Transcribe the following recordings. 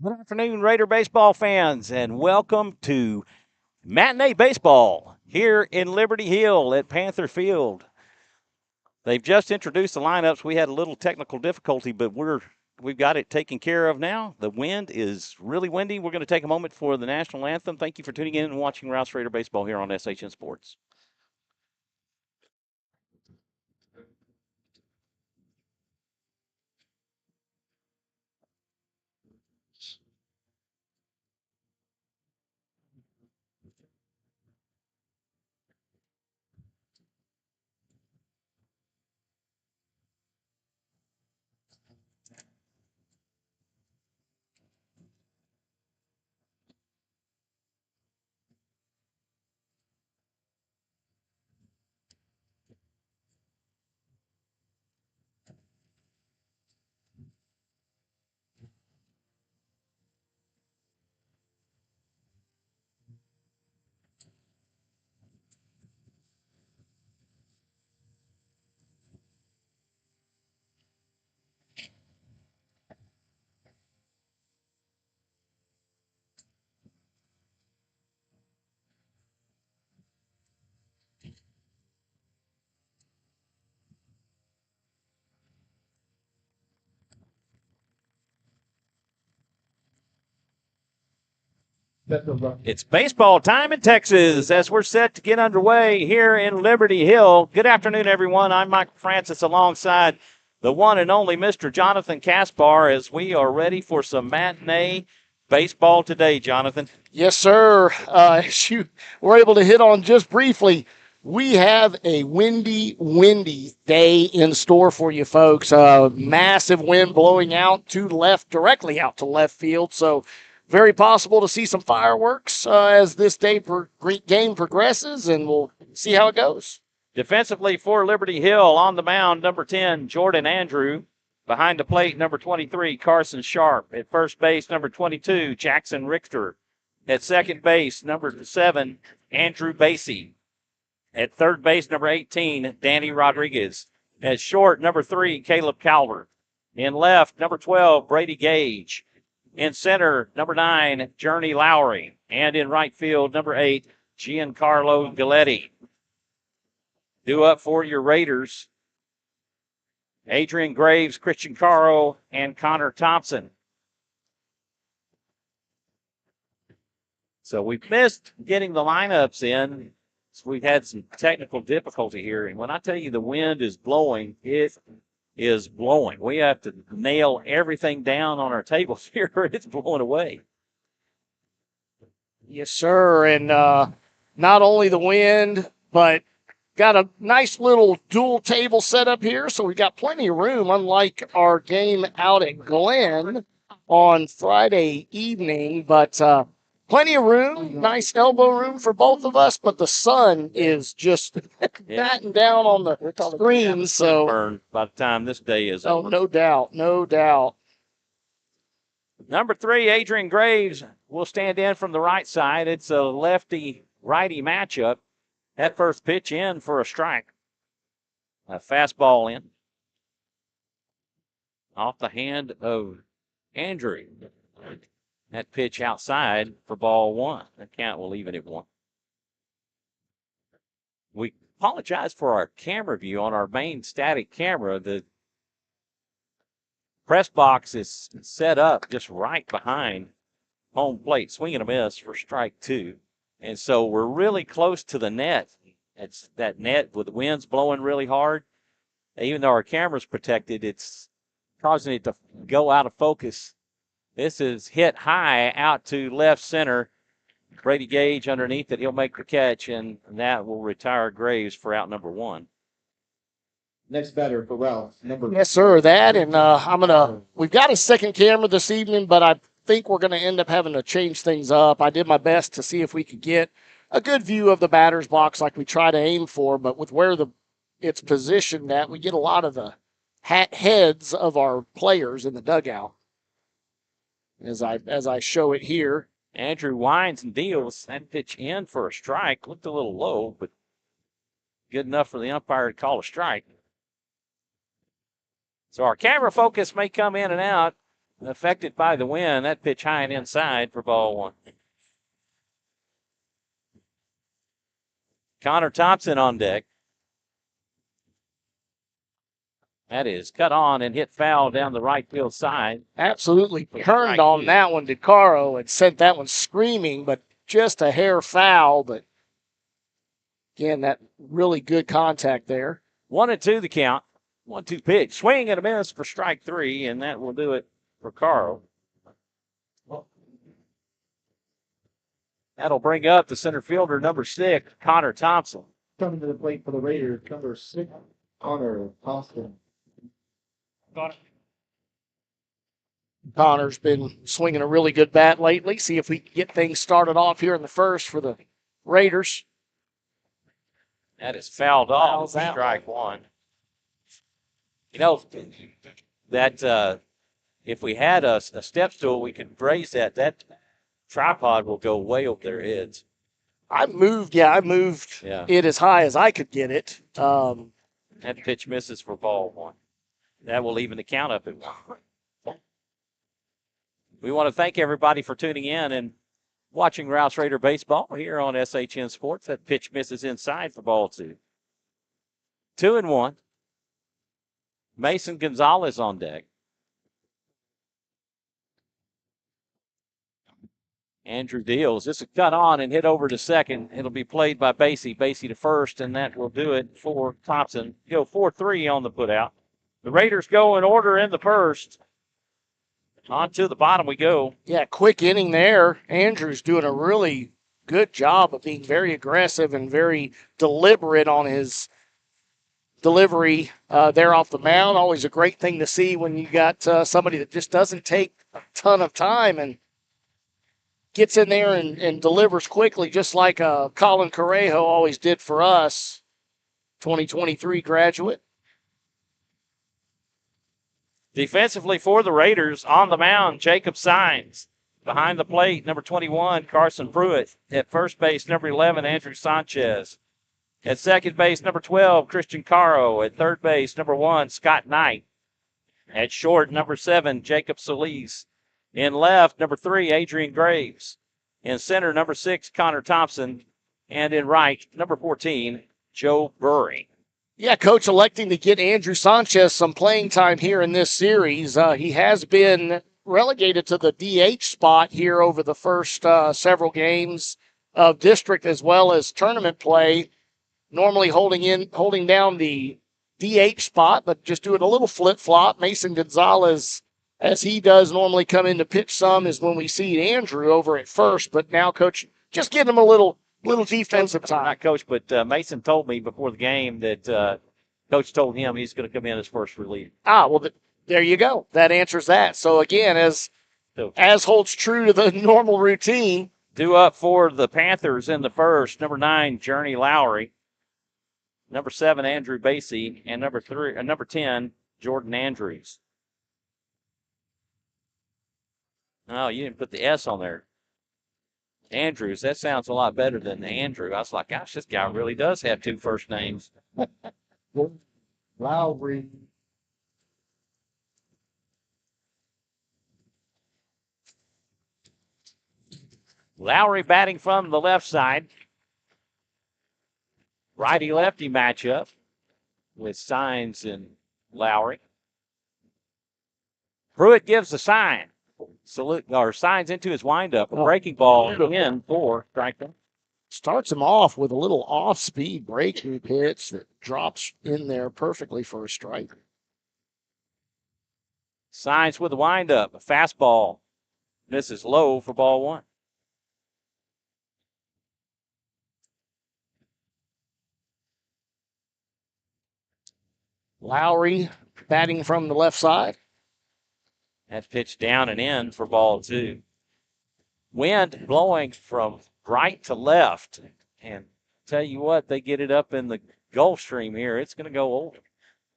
Good afternoon, Raider baseball fans, and welcome to Matinee Baseball here in Liberty Hill at Panther Field. They've just introduced the lineups. We had a little technical difficulty, but we've got it taken care of now. The wind is really windy. We're going to take a moment for the national anthem. Thank you for tuning in and watching Rouse Raider Baseball here on SHN Sports. It's baseball time in Texas as we're set to get underway here in Liberty Hill. Good afternoon, everyone. I'm Michael Francis alongside the one and only Mr. Jonathan Kaspar as we are ready for some matinee baseball today, Jonathan. Yes, sir. As you were able to hit on just briefly, we have a windy day in store for you folks. Massive wind blowing out to left, directly out to left field. So very possible to see some fireworks as this game progresses, and we'll see how it goes. Defensively for Liberty Hill on the mound, number 10, Jordan Andrew. Behind the plate, number 23, Carson Sharp. At first base, number 22, Jackson Richter. At second base, number 7, Andrew Basie. At third base, number 18, Danny Rodriguez. At short, number 3, Caleb Calvert. In left, number 12, Brady Gage. In center, number 9, Journey Lowry. And in right field, number 8, Giancarlo Galletti. Due up for your Raiders, Adrian Graves, Christian Caro, and Connor Thompson. So we've missed getting the lineups in. So we've had some technical difficulty here. And when I tell you the wind is blowing, it is blowing. We have to nail everything down on our tables here or it's blowing away. Yes, sir. And not only the wind, but got a nice little dual table set up here. So we've got plenty of room, unlike our game out at Glen on Friday evening. But plenty of room, nice elbow room for both of us, but the sun is just batting down on the screen. So burn by the time this day is over. No doubt, no doubt. Number 3, Adrian Graves will stand in from the right side. It's a lefty-righty matchup. That first pitch in for a strike. A fastball in. Off the hand of Andrew. That pitch outside for ball 1. The count will leave it at 1. We apologize for our camera view on our main static camera. The press box is set up just right behind home plate. Swing and a miss for strike 2. And so we're really close to the net. It's that net with the winds blowing really hard. Even though our camera's protected, it's causing it to go out of focus. This is hit high out to left center. Brady Gage underneath it. He'll make the catch, and that will retire Graves for out number 1. Next batter for Rouse. Yes, sir. That, and we've got a second camera this evening, but I think we're going to end up having to change things up. I did my best to see if we could get a good view of the batter's box like we try to aim for, but with where it's positioned at, we get a lot of the heads of our players in the dugout. As I show it here. Andrew winds and deals. That pitch in for a strike. Looked a little low, but good enough for the umpire to call a strike. So our camera focus may come in and out. affected by the wind. That pitch high and inside for ball one. Connor Thompson on deck. That is cut on and hit foul down the right field side. Absolutely turned on that one, DeCaro, and sent that one screaming, but just a hair foul. But again, that really good contact there. 1-2 the count. 1-2 pitch. Swing and a miss for strike three, and that will do it for Carl. That'll bring up the center fielder, number 6, Connor Thompson. Coming to the plate for the Raiders, number 6, Connor Thompson. Connor's been swinging a really good bat lately. See if we can get things started off here in the first for the Raiders. That is fouled off. Strike one. You know, that if we had a step stool, we could raise that. That tripod will go way over their heads. I moved it as high as I could get it. That pitch misses for ball one. That will even the count up at one. We want to thank everybody for tuning in and watching Rouse Raider Baseball here on SHN Sports. That pitch misses inside for ball two. 2-1. Mason Gonzalez on deck. Andrew deals. This is cut on and hit over to second. It'll be played by Basie. Basie to first, and that will do it for Thompson. Go 4-3 on the putout. The Raiders go in order in the first. On to the bottom we go. Yeah, quick inning there. Andrew's doing a really good job of being very aggressive and very deliberate on his delivery there off the mound. Always a great thing to see when you got somebody that just doesn't take a ton of time and gets in there and delivers quickly, just like Colin Correjo always did for us, 2023 graduate. Defensively for the Raiders, on the mound, Jacob Signs. Behind the plate, number 21, Carson Pruitt. At first base, number 11, Andrew Sanchez. At second base, number 12, Christian Caro. At third base, number 1, Scott Knight. At short, number 7, Jacob Solis. In left, number 3, Adrian Graves. In center, number 6, Connor Thompson. And in right, number 14, Joe Burry. Yeah, Coach electing to get Andrew Sanchez some playing time here in this series. He has been relegated to the DH spot here over the first several games of district as well as tournament play. Normally holding down the DH spot, but just doing a little flip-flop. Mason Gonzalez, as he does normally come in to pitch some, is when we see Andrew over at first. But now, Coach, just getting him a little defensive time. Not Coach, but Mason told me before the game that Coach told him he's going to come in as first relief. Well, there you go. That answers that. So, again, as holds true to the normal routine. Due up for the Panthers in the first, number 9, Journey Lowry. Number 7, Andrew Basie. And number 10, Jordan Andrews. Oh, you didn't put the S on there. Andrews, that sounds a lot better than Andrew. I was like, gosh, this guy really does have 2 first names. Lowry. Lowry batting from the left side. Righty-lefty matchup with Signs and Lowry. Pruitt gives the sign. Signs into his windup. A breaking ball in for strike one. Starts him off with a little off-speed breaking pitch that drops in there perfectly for a strike. Signs with the windup. A fastball. Misses low for ball one. Lowry batting from the left side. That's pitched down and in for ball two. Wind blowing from right to left. And tell you what, they get it up in the Gulf Stream here. It's going to go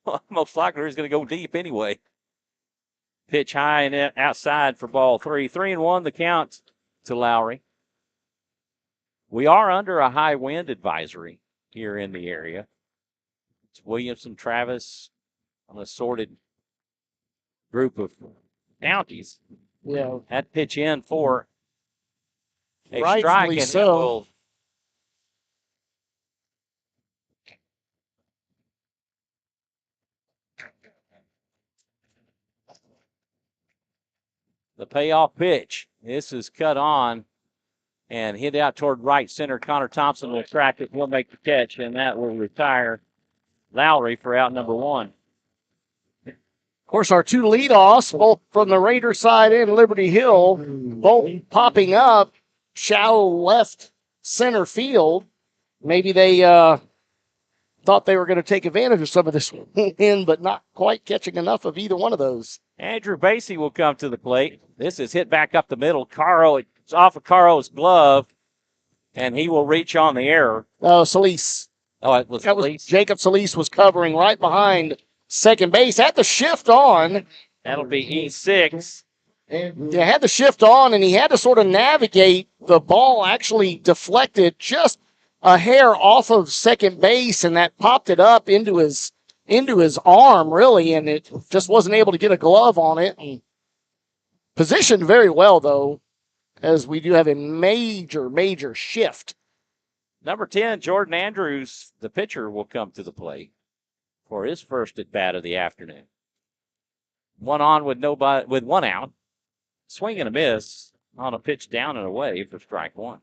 over. Most likely it's going to go deep anyway. Pitch high and outside for ball three. 3-1 the count to Lowry. We are under a high wind advisory here in the area. It's Williamson, Travis, an assorted group of counties. Yeah, That pitch in for a rightfully strike, and so. it will. The payoff pitch. This is cut on and hit out toward right center. Connor Thompson will track it. He'll make the catch, and that will retire Lowry for out number one. Of course, our two leadoffs, both from the Raider side and Liberty Hill, both popping up shallow left center field. Maybe they thought they were going to take advantage of some of this wind, but not quite catching enough of either one of those. Andrew Basie will come to the plate. This is hit back up the middle. It's off of Caro's glove, and he will reach on the error. Oh, Solis. Oh, it was That was Solis. Jacob Solis was covering right behind second base. Had the shift on. That'll be E6. Yeah, had the shift on, and he had to sort of navigate. The ball actually deflected just a hair off of second base, and that popped it up into his arm, really, and it just wasn't able to get a glove on it. And positioned very well, though, as we do have a major shift. Number 10, Jordan Andrews, the pitcher, will come to the plate for his first at bat of the afternoon. One on with one out. Swing and a miss on a pitch down and away for strike one.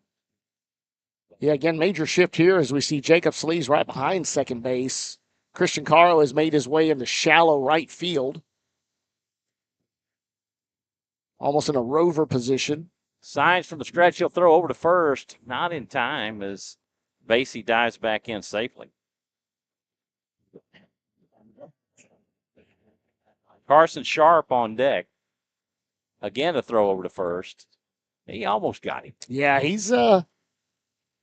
Yeah, again, major shift here as we see Jacob Slees right behind second base. Christian Caro has made his way into shallow right field. Almost in a rover position. Signs from the stretch, he'll throw over to first. Not in time as Basie dives back in safely. Carson Sharp on deck. Again, a throw over to first. He almost got him. Yeah, he's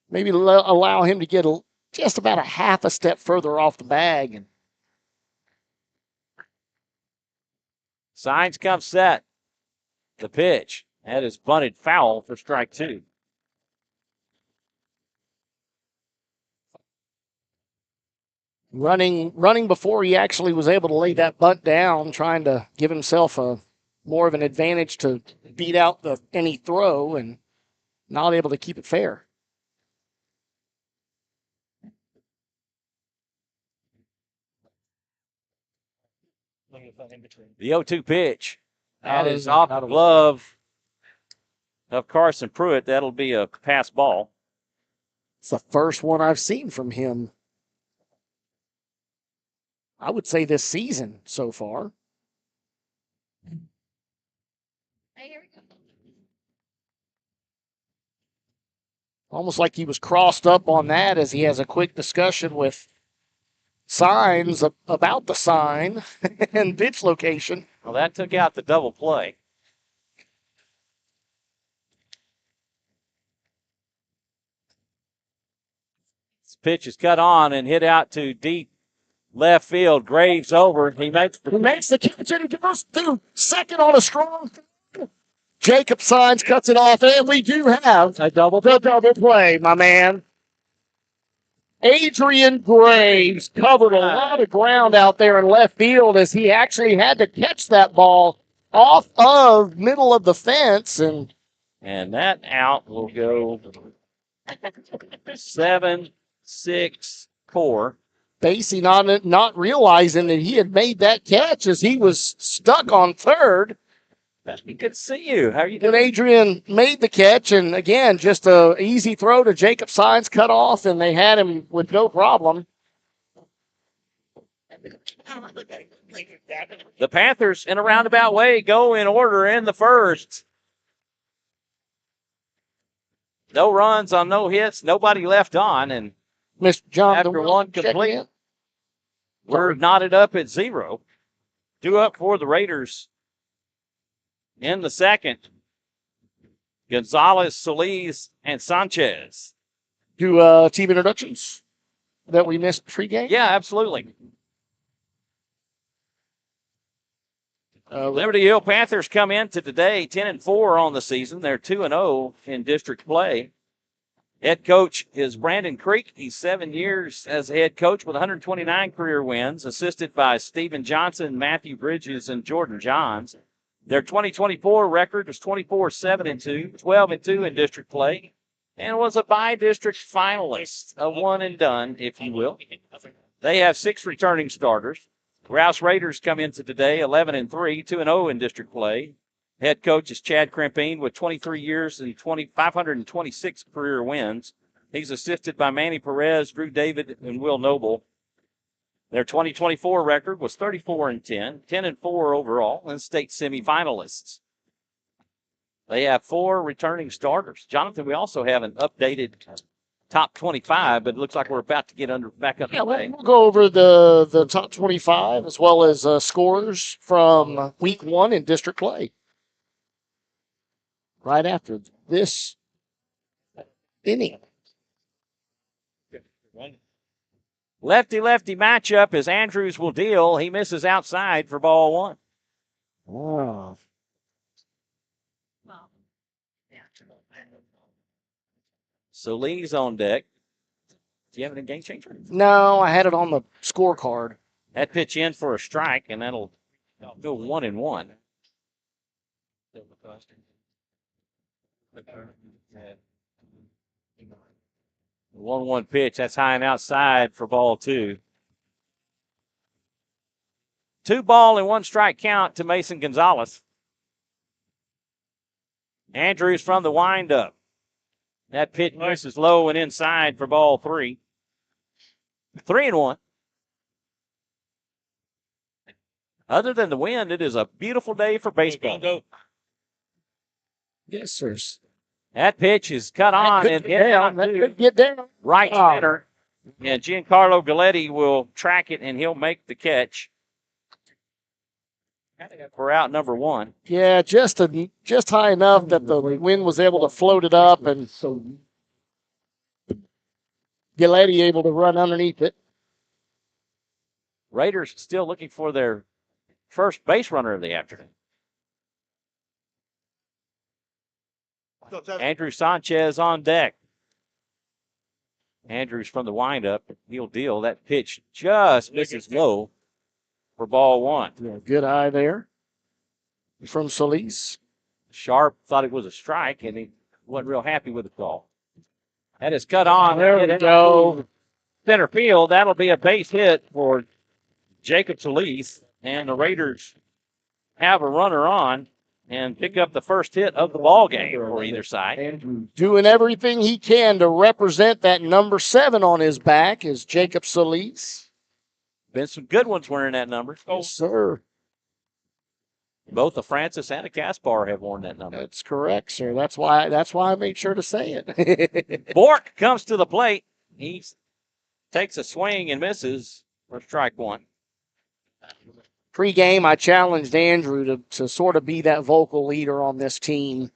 maybe allow him to get just about a half a step further off the bag. And Signs come set. The pitch. That is bunted foul for strike two. running before he actually was able to lay that bunt down, trying to give himself more of an advantage to beat out any throw, and not able to keep it fair. The 0-2 pitch. That is off the glove of Carson Pruitt. That'll be a pass ball. It's the first one I've seen from him, I would say, this season so far. Almost like he was crossed up on that as he has a quick discussion with Signs about the sign and pitch location. Well, that took out the double play. This pitch is cut on and hit out to deep left field. Graves over. He makes the catch, and he goes through second on a strong. Jacob Signs cuts it off, and we do have a double play, my man. Adrian Graves covered a lot of ground out there in left field as he actually had to catch that ball off of middle of the fence. And that out will go 7-6 core. Basie not realizing that he had made that catch as he was stuck on third. Good to see you. How are you And doing? Adrian made the catch, and again, just a easy throw to Jacob Signs, cut off, and they had him with no problem. The Panthers, in a roundabout way, go in order in the first. No runs on no hits, nobody left on, and Mr. John, after one complete, we're knotted up at 0. 2 up for the Raiders. In the second, Gonzalez, Solis, and Sanchez. Do team introductions that we missed pregame? Yeah, absolutely. Liberty Hill Panthers come into today 10-4 on the season. They're 2-0 in district play. Head coach is Brandon Creek. He's 7 years as head coach with 129 career wins, assisted by Stephen Johnson, Matthew Bridges, and Jordan Johns. Their 2024 record was 24-7-2, 12-2 in district play, and was a by-district finalist, a one and done, if you will. They have 6 returning starters. Rouse Raiders come into today 11-3, 2-0 in district play. Head coach is Chad Crimpine with 23 years and 526 career wins. He's assisted by Manny Perez, Drew David, and Will Noble. Their 2024 record was 34-10, 10-4 overall, and state semifinalists. They have 4 returning starters. Jonathan, we also have an updated top 25, but it looks like we're about to get back up. Yeah, we'll go over the top 25 as well as scores from week 1 in district play. Right after this inning. Lefty-lefty matchup as Andrews will deal. He misses outside for ball 1. Oh. So Lee's on deck. Do you have any game changer? No, I had it on the scorecard. That pitch in for a strike, and that'll go 1-1. 1-1 pitch. That's high and outside for ball 2. 2 ball and 1 strike count to Mason Gonzalez. Andrews from the windup. That pitch misses low and inside for ball 3. 3-1. Other than the wind, it is a beautiful day for baseball. Yes, sir. That pitch is cut on and hit down to get down. right center. And Giancarlo Galletti will track it, and he'll make the catch for out number 1. Yeah, just high enough that the wind was able to float it up, and so Galletti able to run underneath it. Raiders still looking for their first base runner of the afternoon. Andrew Sanchez on deck. Andrews from the windup. He'll deal. That pitch just misses low for ball 1. Yeah, good eye there from Solis. Sharp thought it was a strike, and he wasn't real happy with the call. That is cut on. There we go. Center field. That'll be a base hit for Jacob Solis, and the Raiders have a runner on and pick up the first hit of the ball game for either side. Doing everything he can to represent that number 7 on his back is Jacob Solis. Been some good ones wearing that number. Yes, sir. Both a Francis and a Kaspar have worn that number. That's correct, sir. That's why I made sure to say it. Bork comes to the plate. He takes a swing and misses for strike 1. Pre-game, I challenged Andrew to sort of be that vocal leader on this team.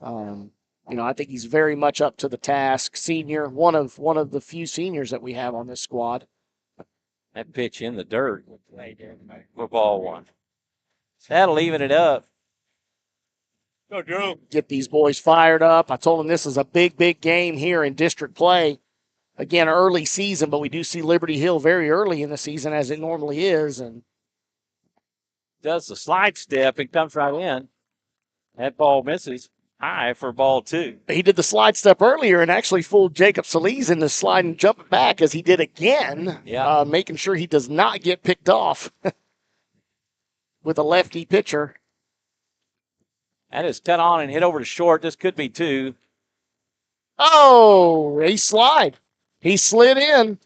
I think he's very much up to the task. Senior, one of the few seniors that we have on this squad. That pitch in the dirt for ball 1. That'll even it up. Go, Drew. Get these boys fired up. I told them this is a big, big game here in district play. Again, early season, but we do see Liberty Hill very early in the season, as it normally is, and does the slide step and comes right in. That ball misses high for ball 2. He did the slide step earlier and actually fooled Jacob Solis into sliding, jumping back as he did again, making sure he does not get picked off with a lefty pitcher. That is cut on and hit over to short. This could be 2. Oh, he slid. He slid in.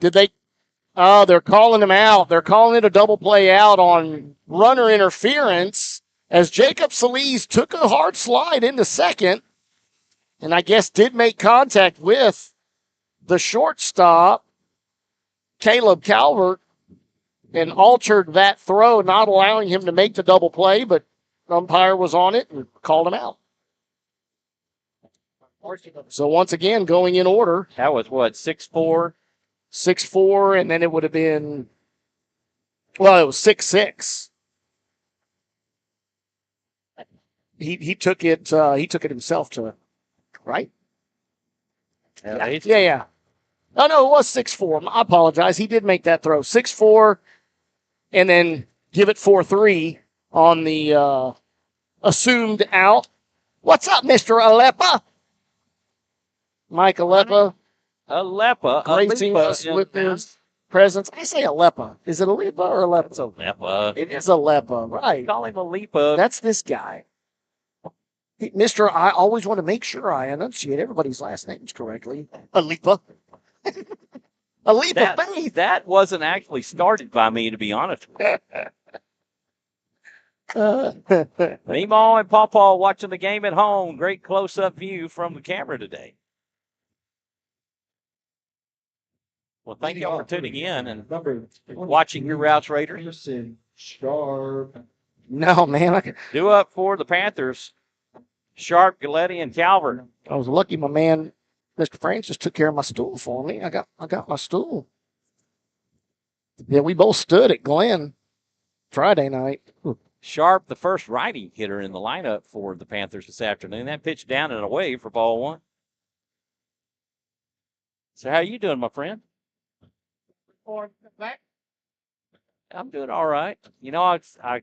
Did they? Oh, they're calling him out. They're calling it a double play out on runner interference as Jacob Solis took a hard slide into second and I guess did make contact with the shortstop, Caleb Calvert, and altered that throw, not allowing him to make the double play, but umpire was on it and called him out. So once again, going in order. That was what, 6-4? 6-4, and then it would have been, well, it was 6-6. He took it himself to, right? Yeah. Oh, no, it was 6-4. I apologize. He did make that throw. 6-4, and then give it 4-3 on the assumed out. What's up, Mr. Aleppa? Mike Aleppa gracing us with his presence. I say Aleppa. Is it Aleppa or Aleppa? It's Aleppa. It is Aleppa, right. Call him Aleppa. That's this guy. Mr. I always want to make sure I enunciate everybody's last names correctly. Aleppa. Aleppa Faith. That wasn't actually started by me, to be honest. Meemaw and Pawpaw watching the game at home. Great close-up view from the camera today. Well, thank y'all for tuning in and watching your Rouse Raiders. Sharp. No, man. Due up for the Panthers. Sharp, Galletti, and Calvert. I was lucky my man, Mr. Francis, took care of my stool for me. I got my stool. Yeah, we both stood at Glen Friday night. Sharp, the first righty hitter in the lineup for the Panthers this afternoon. That pitch down and away for ball one. So how you doing, my friend? I'm doing all right. You know, I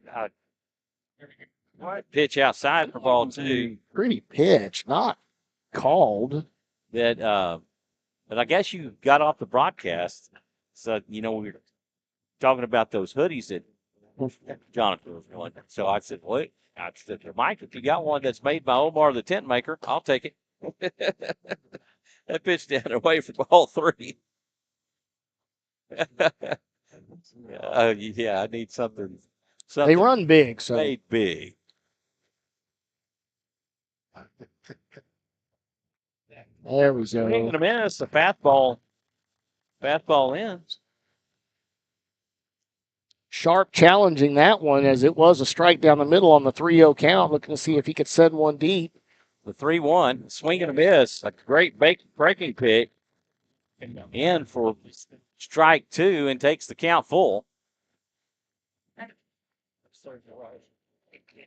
pitch outside for ball two. Pretty pitch, not called. But I guess you got off the broadcast. So, you know, we were talking about those hoodies that Jonathan was doing. So I said, wait. I said, Mike, if you got one that's made by Omar the tent maker, I'll take it. That pitch down away for ball three. Yeah, I need something They run big, so made big. There we Swing go. and a miss. The fastball ends. Sharp challenging that one as it was a strike down the middle on the 3-0 count, looking to see if he could send one deep. The 3-1. Swing and a miss. A great breaking pick. In for strike two and takes the count full.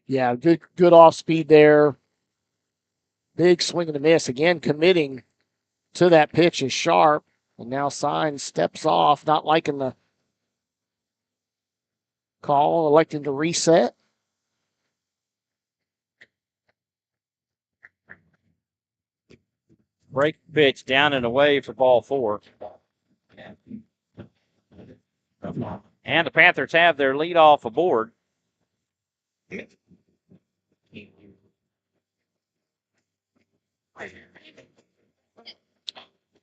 Yeah, good off speed there. Big swing and a miss. Again, committing to that pitch is Sharp. And now Signs steps off, not liking the call, electing to reset. Break pitch down and away for ball four. And the Panthers have their leadoff aboard.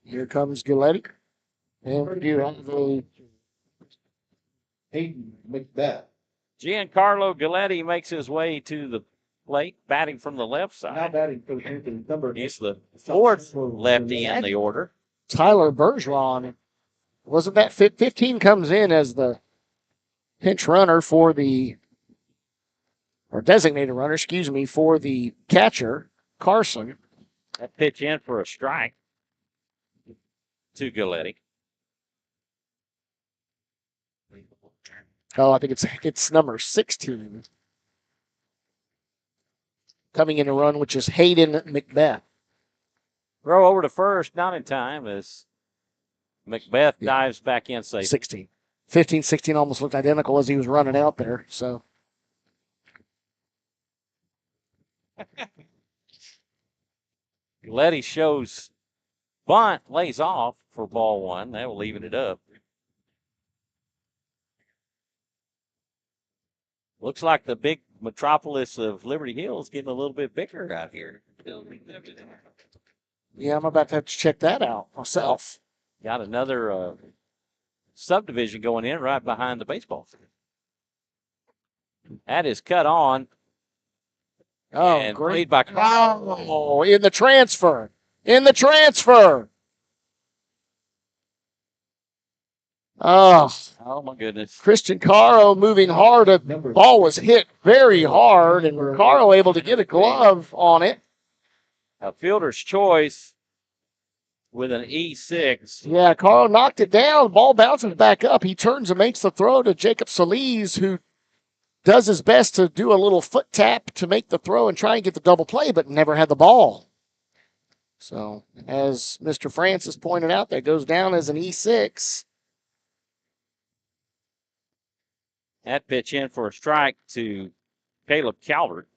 Here comes Galletti. And we do have a Hayden Macbeth. Giancarlo Galletti makes his way to the plate, batting from the left Now side. batting for the number. He's the fourth lefty in the order. Tyler Bergeron. Wasn't that 15 comes in as the pinch runner for the, or designated runner, excuse me, for the catcher, Carson. That pitch in for a strike to Galletti. Oh, I think it's number 16. Coming in to run, which is Hayden Macbeth. Throw over to first, not in time as Macbeth dives back in safe. 16. 15, 16 almost looked identical as he was running out there. So Galletti shows bunt, lays off for ball one. That will even it up. Looks like the big metropolis of Liberty Hill is getting a little bit bigger out here. yeah, I'm about to have to check that out myself. Got another subdivision going in right behind the baseball field. That is cut on. Oh, and great. played by Oh, in the transfer. In the transfer. Oh, Oh, my goodness. Christian Caro moving hard. The ball was hit very hard, and Caro able to get a glove on it. A fielder's choice with an E6. Yeah, Caro knocked it down. Ball bounces back up. He turns and makes the throw to Jacob Solis, who does his best to do a little foot tap to make the throw and try and get the double play, but never had the ball. So, as Mr. Francis pointed out, that goes down as an E6. That pitch in for a strike to Caleb Calvert.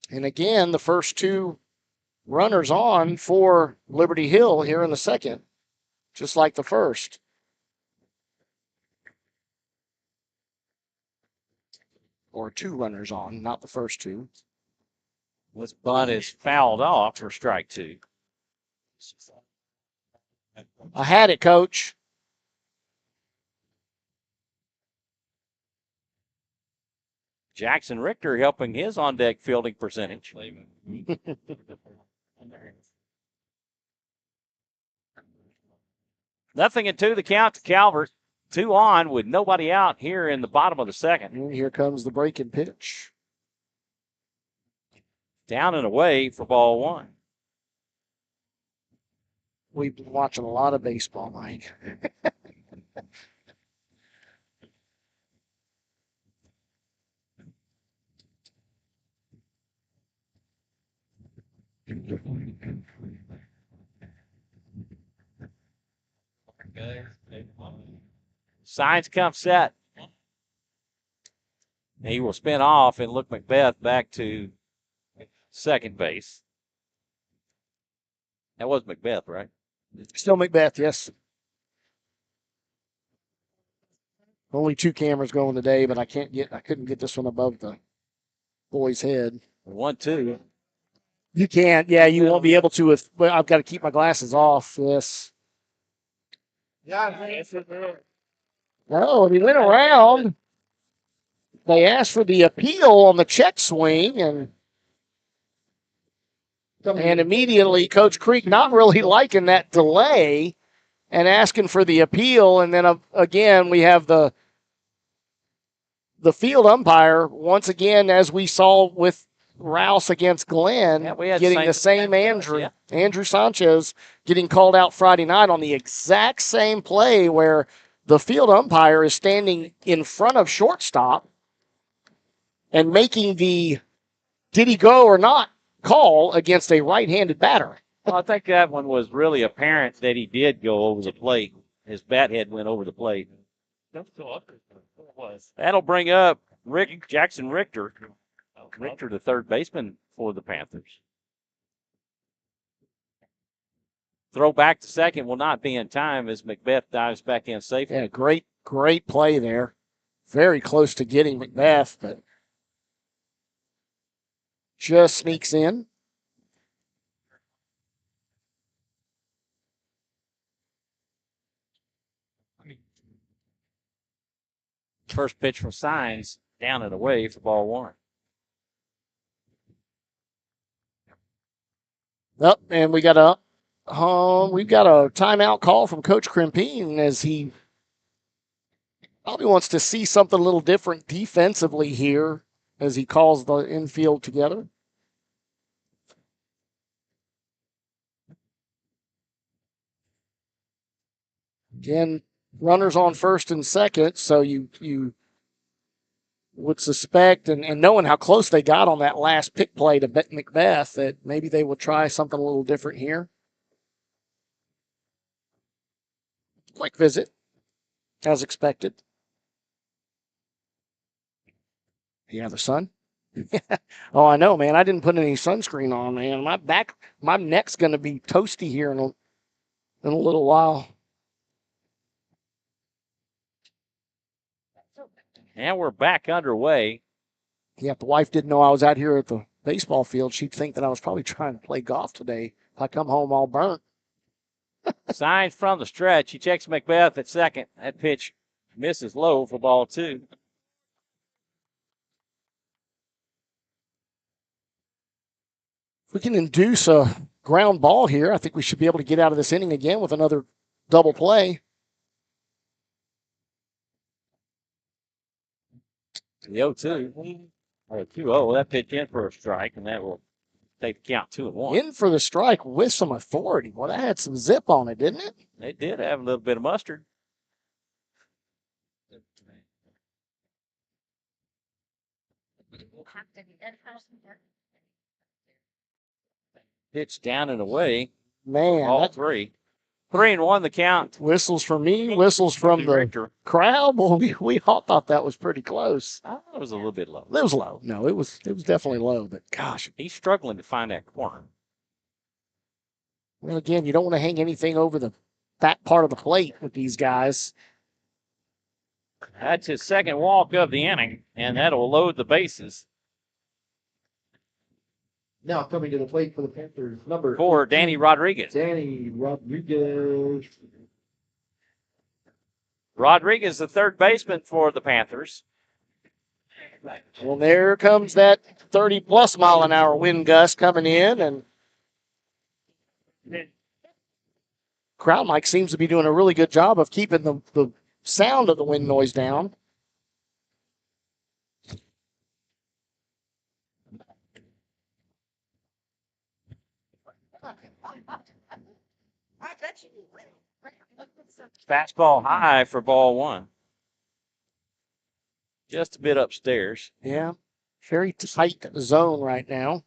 And again, the first two runners on for Liberty Hill here in the second, just like the first. Or two runners on, not the first two. This bunt is fouled off for strike two. I had it, Coach. Jackson Richter helping his on-deck fielding percentage. Nothing in two, the count to Calvert. 2 on with nobody out here in the bottom of the second. And here comes the breaking pitch. Down and away for ball 1. We've been watching a lot of baseball, Mike. Signs come set. He will spin off and look Macbeth back to second base. That was Macbeth, right? Still Macbeth, yes. Only 2 cameras going today, but I couldn't get this one above the boy's head. 1-2. You can't, yeah, you won't be able to I've got to keep my glasses off, yes. No, he went around. They asked for the appeal on the check swing, and immediately Coach Creek not really liking that delay and asking for the appeal. And then again, we have the field umpire, once again, as we saw with Rouse against Glenn, getting the same Andrew Sanchez getting called out Friday night on the exact same play where the field umpire is standing in front of shortstop and making the did he go or not call against a right-handed batter. Well, I think that one was really apparent that he did go over the plate. His bat head went over the plate. That'll bring up Jackson Richter. Richter, the third baseman for the Panthers. Throw back to second will not be in time as Macbeth dives back in safely. Yeah, great play there. Very close to getting Macbeth, but just sneaks in. First pitch from Signs, down and away for ball 1. Up, and we've got a timeout call from Coach Crimpine as he probably wants to see something a little different defensively here as he calls the infield together. Again, runners on first and second, so you would suspect, and knowing how close they got on that last pick play to Macbeth, that maybe they will try something a little different here. Quick visit, as expected. Yeah, the sun. Oh, I know, man. I didn't put any sunscreen on, man. My neck's going to be toasty here in a little while. And we're back underway. Yeah, if the wife didn't know I was out here at the baseball field, she'd think that I was probably trying to play golf today. If I come home all burnt. Signs from the stretch. He checks Macbeth at second. That pitch misses low for ball 2. If we can induce a ground ball here, I think we should be able to get out of this inning again with another double play. The 0-2. Or 2-0. That pitch in for a strike, and that will take the count 2-1. In for the strike with some authority. Well, that had some zip on it, didn't it? They did have a little bit of mustard. Pitch down and away. Man, All 3. 3-1 the count. Whistles from me, whistles from the Richter. crowd. Well, we all thought that was pretty close. I thought it was a little bit low. It was low. No, it was definitely low. But gosh, He's struggling to find that corner. well, again, you don't want to hang anything over the back part of the plate with these guys. That's his second walk of the inning, and that'll load the bases. Now coming to the plate for the Panthers, number For Danny Rodriguez. Danny Rodriguez. Rodriguez, the third baseman for the Panthers. Well, there comes that 30-plus mile-an-hour wind gust coming in, and crowd mic seems to be doing a really good job of keeping the sound of the wind noise down. Fastball high for ball one. Just a bit upstairs. Yeah, very tight zone right now.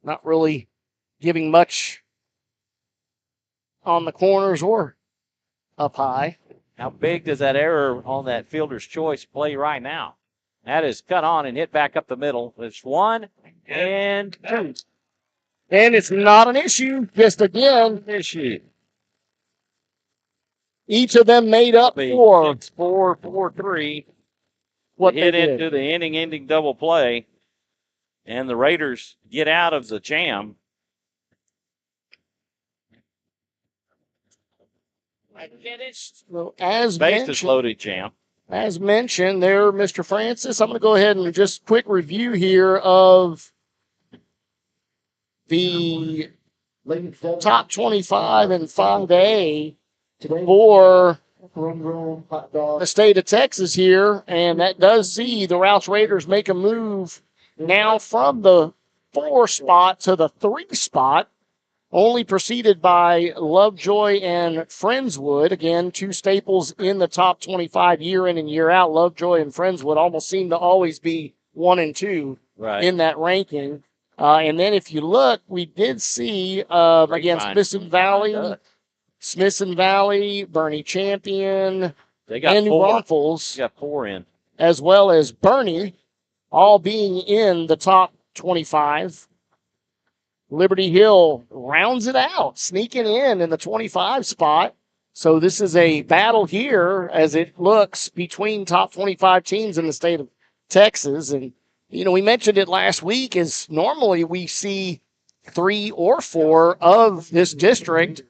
Not really giving much on the corners or up high. How big does that error on that fielder's choice play right now? That is cut on and hit back up the middle. It's 1 and 2. And it's not an issue. Just again, Issue. each of them made up for 4-4-3. what Hit they did. into the inning-ending double play, and the Raiders get out of the jam. Well, as Bases mentioned, loaded jam. As mentioned there, Mr. Francis, I'm going to go ahead and just quick review here of the top 25 and 5A for the state of Texas here, and that does see the Rouse Raiders make a move now from the 4 spot to the 3 spot, only preceded by Lovejoy and Friendswood. Again, 2 staples in the top 25 year in and year out. Lovejoy and Friendswood almost seem to always be 1 and 2 in that ranking. And then if you look, we did see, again, Smithson Valley, Bernie Champion, They got and New 4. Braunfels, They got 4 in. as well as Bernie, all being in the top 25. Liberty Hill rounds it out, sneaking in the 25 spot. So this is a battle here, as it looks, between top 25 teams in the state of Texas. And, you know, we mentioned it last week, is normally we see 3 or 4 of this district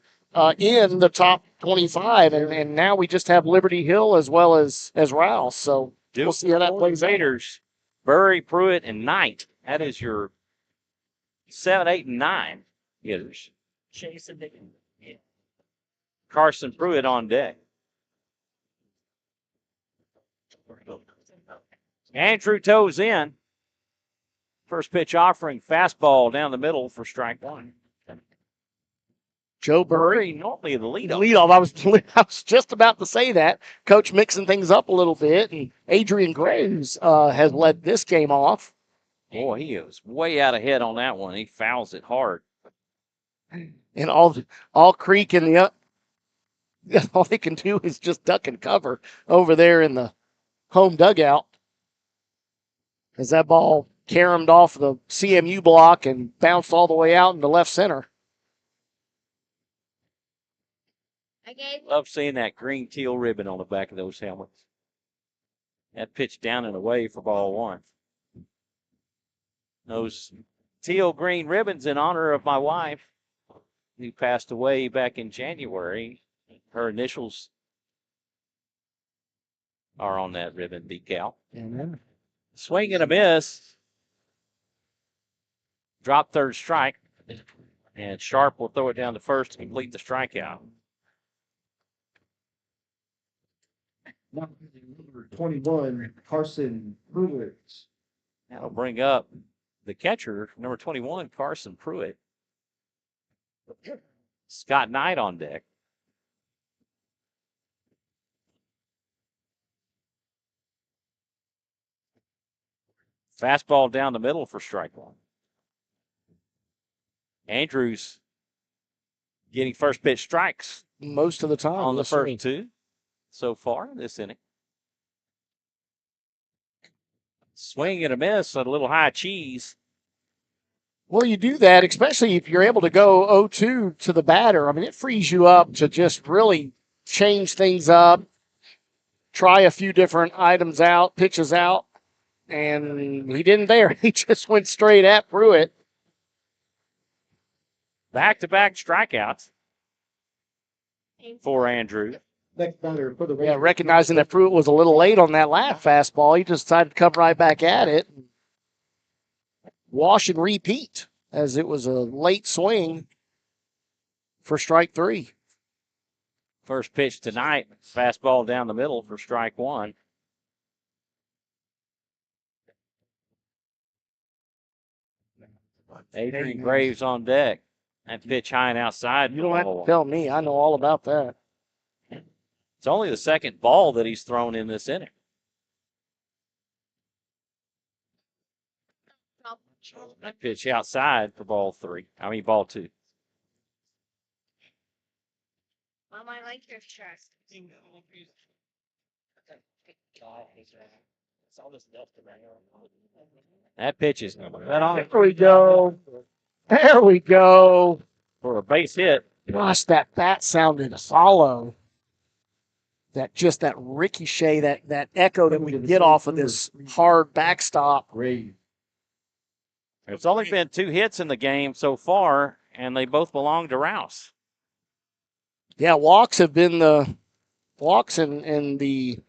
in the top 25. And now we just have Liberty Hill as well as Rouse. So we'll see how that plays out. Raiders, Burry, Pruitt, and Knight. That is your 7, 8, and 9 hitters. Carson Pruitt on deck. Andrew toes in. First pitch offering, fastball down the middle for strike 1. Joe Burry, normally the leadoff. I was just about to say that. Coach mixing things up a little bit, and Adrian Graves has led this game off. Boy, he was way out ahead on that one. He fouls it hard. And all Creek in the all they can do is just duck and cover over there in the home dugout. As that ball caromed off the CMU block and bounced all the way out into left center. Love seeing that green teal ribbon on the back of those helmets. That pitch down and away for ball 1. Those teal green ribbons in honor of my wife, who passed away back in January. Her initials are on that ribbon decal. Amen. Swing and a miss. Drop third strike. And Sharp will throw it down to first to complete the strikeout. Number 21, Carson Pruitt. That'll bring up the catcher, number 21, Carson Pruitt. Scott Knight on deck. Fastball down the middle for strike 1. Andrews getting first pitch strikes most of the time. on the Yes, sir. first two so far in this inning. Swing and a miss, a little high cheese. Well, you do that, especially if you're able to go 0-2 to the batter. I mean, it frees you up to just really change things up, try a few different items out, pitches out, and he didn't there. He just went straight at Pruitt. Back-to-back strikeouts for Andrew. Next batter for the Yeah, Raiders. recognizing that Pruitt was a little late on that last fastball, he just decided to come right back at it. Wash and repeat, as it was a late swing for strike 3. First pitch tonight, fastball down the middle for strike 1. Adrian Graves on deck. That pitch high and outside. You don't have to tell me. I know all about that. It's only the second ball that he's thrown in this inning. That pitch outside for ball 2. Mom, I like your shirt. That pitch is There we go. There we go. for a base hit. Gosh, that bat sounded hollow. That ricochet, that echo that we get off of this hard backstop. Graves. It's only been 2 hits in the game so far, and they both belong to Rouse. Yeah, walks have been the walks and the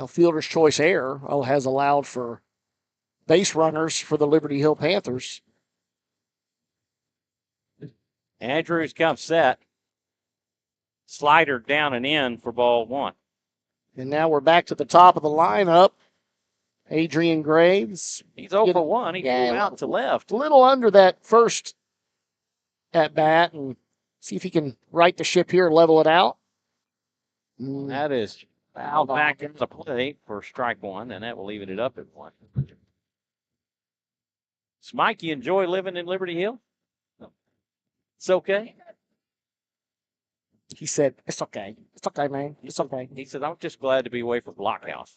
fielder's choice error has allowed for base runners for the Liberty Hill Panthers. Andrews comes set. Slider down and in for ball 1. And now we're back to the top of the lineup. Adrian Graves. He's 0 for 1. He flew out to left. A little under that first at bat, and see if he can right the ship here and level it out. That is fouled back into the play for strike 1, and that will even it up at 1. Does Mikey enjoy living in Liberty Hill? It's okay. He said, "It's okay. It's okay, man. It's okay." He said, I'm just glad to be away from Blockhouse.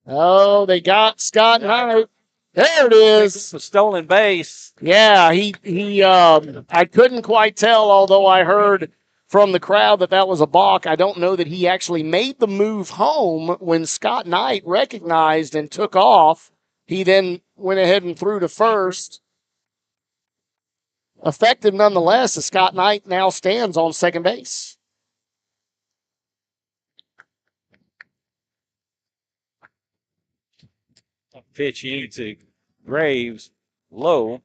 Oh, they got Scott Knight. There it is. It's a stolen base. Yeah, I couldn't quite tell, although I heard from the crowd that was a balk. I don't know that he actually made the move home when Scott Knight recognized and took off. He then went ahead and threw to first. Effective nonetheless, as Scott Knight now stands on second base. Pitch into Graves, low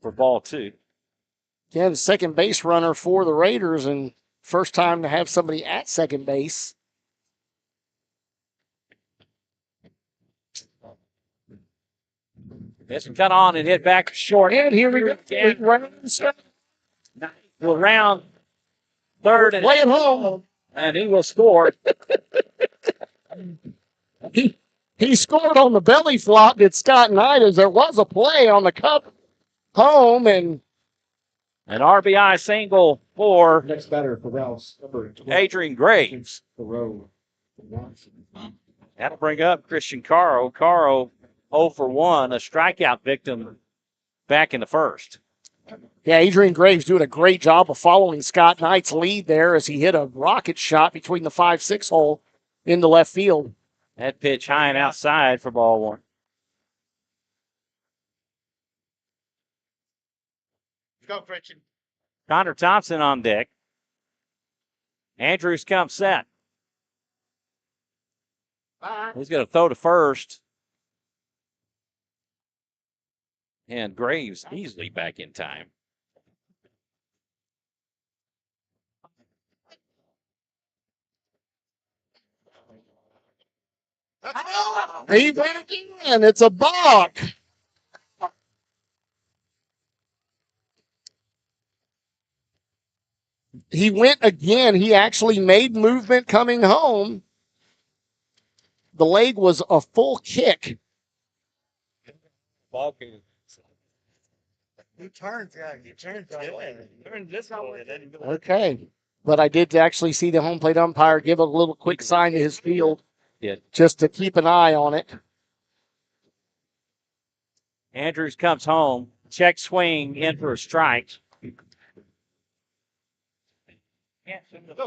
for ball 2. Yeah, the second base runner for the Raiders, and first time to have somebody at second base. This one cut on and hit back short. And here we go. We'll round third and Play it home. And he will score. He scored on the belly flop, did Scott Knight, as there was a play on the cup home, and an RBI single for Next batter for Rouse. Number 12. Adrian Graves. The row. That'll bring up Christian Caro. Caro 0 for 1, a strikeout victim back in the first. yeah, Adrian Graves doing a great job of following Scott Knight's lead there as he hit a rocket shot between the 5-6 hole into left field. That pitch high and outside for ball 1. Go, Christian. Connor Thompson on deck. Andrews comes set. He's going to throw to first. And Graves easily back in time. He went again. It's a balk. He went again. He actually made movement coming home. The leg was a full kick. You turned good. Turn this way, and then go. Okay. But I did actually see the home plate umpire give a little quick sign to his field just to keep an eye on it. Andrews comes home. Check swing in for a strike.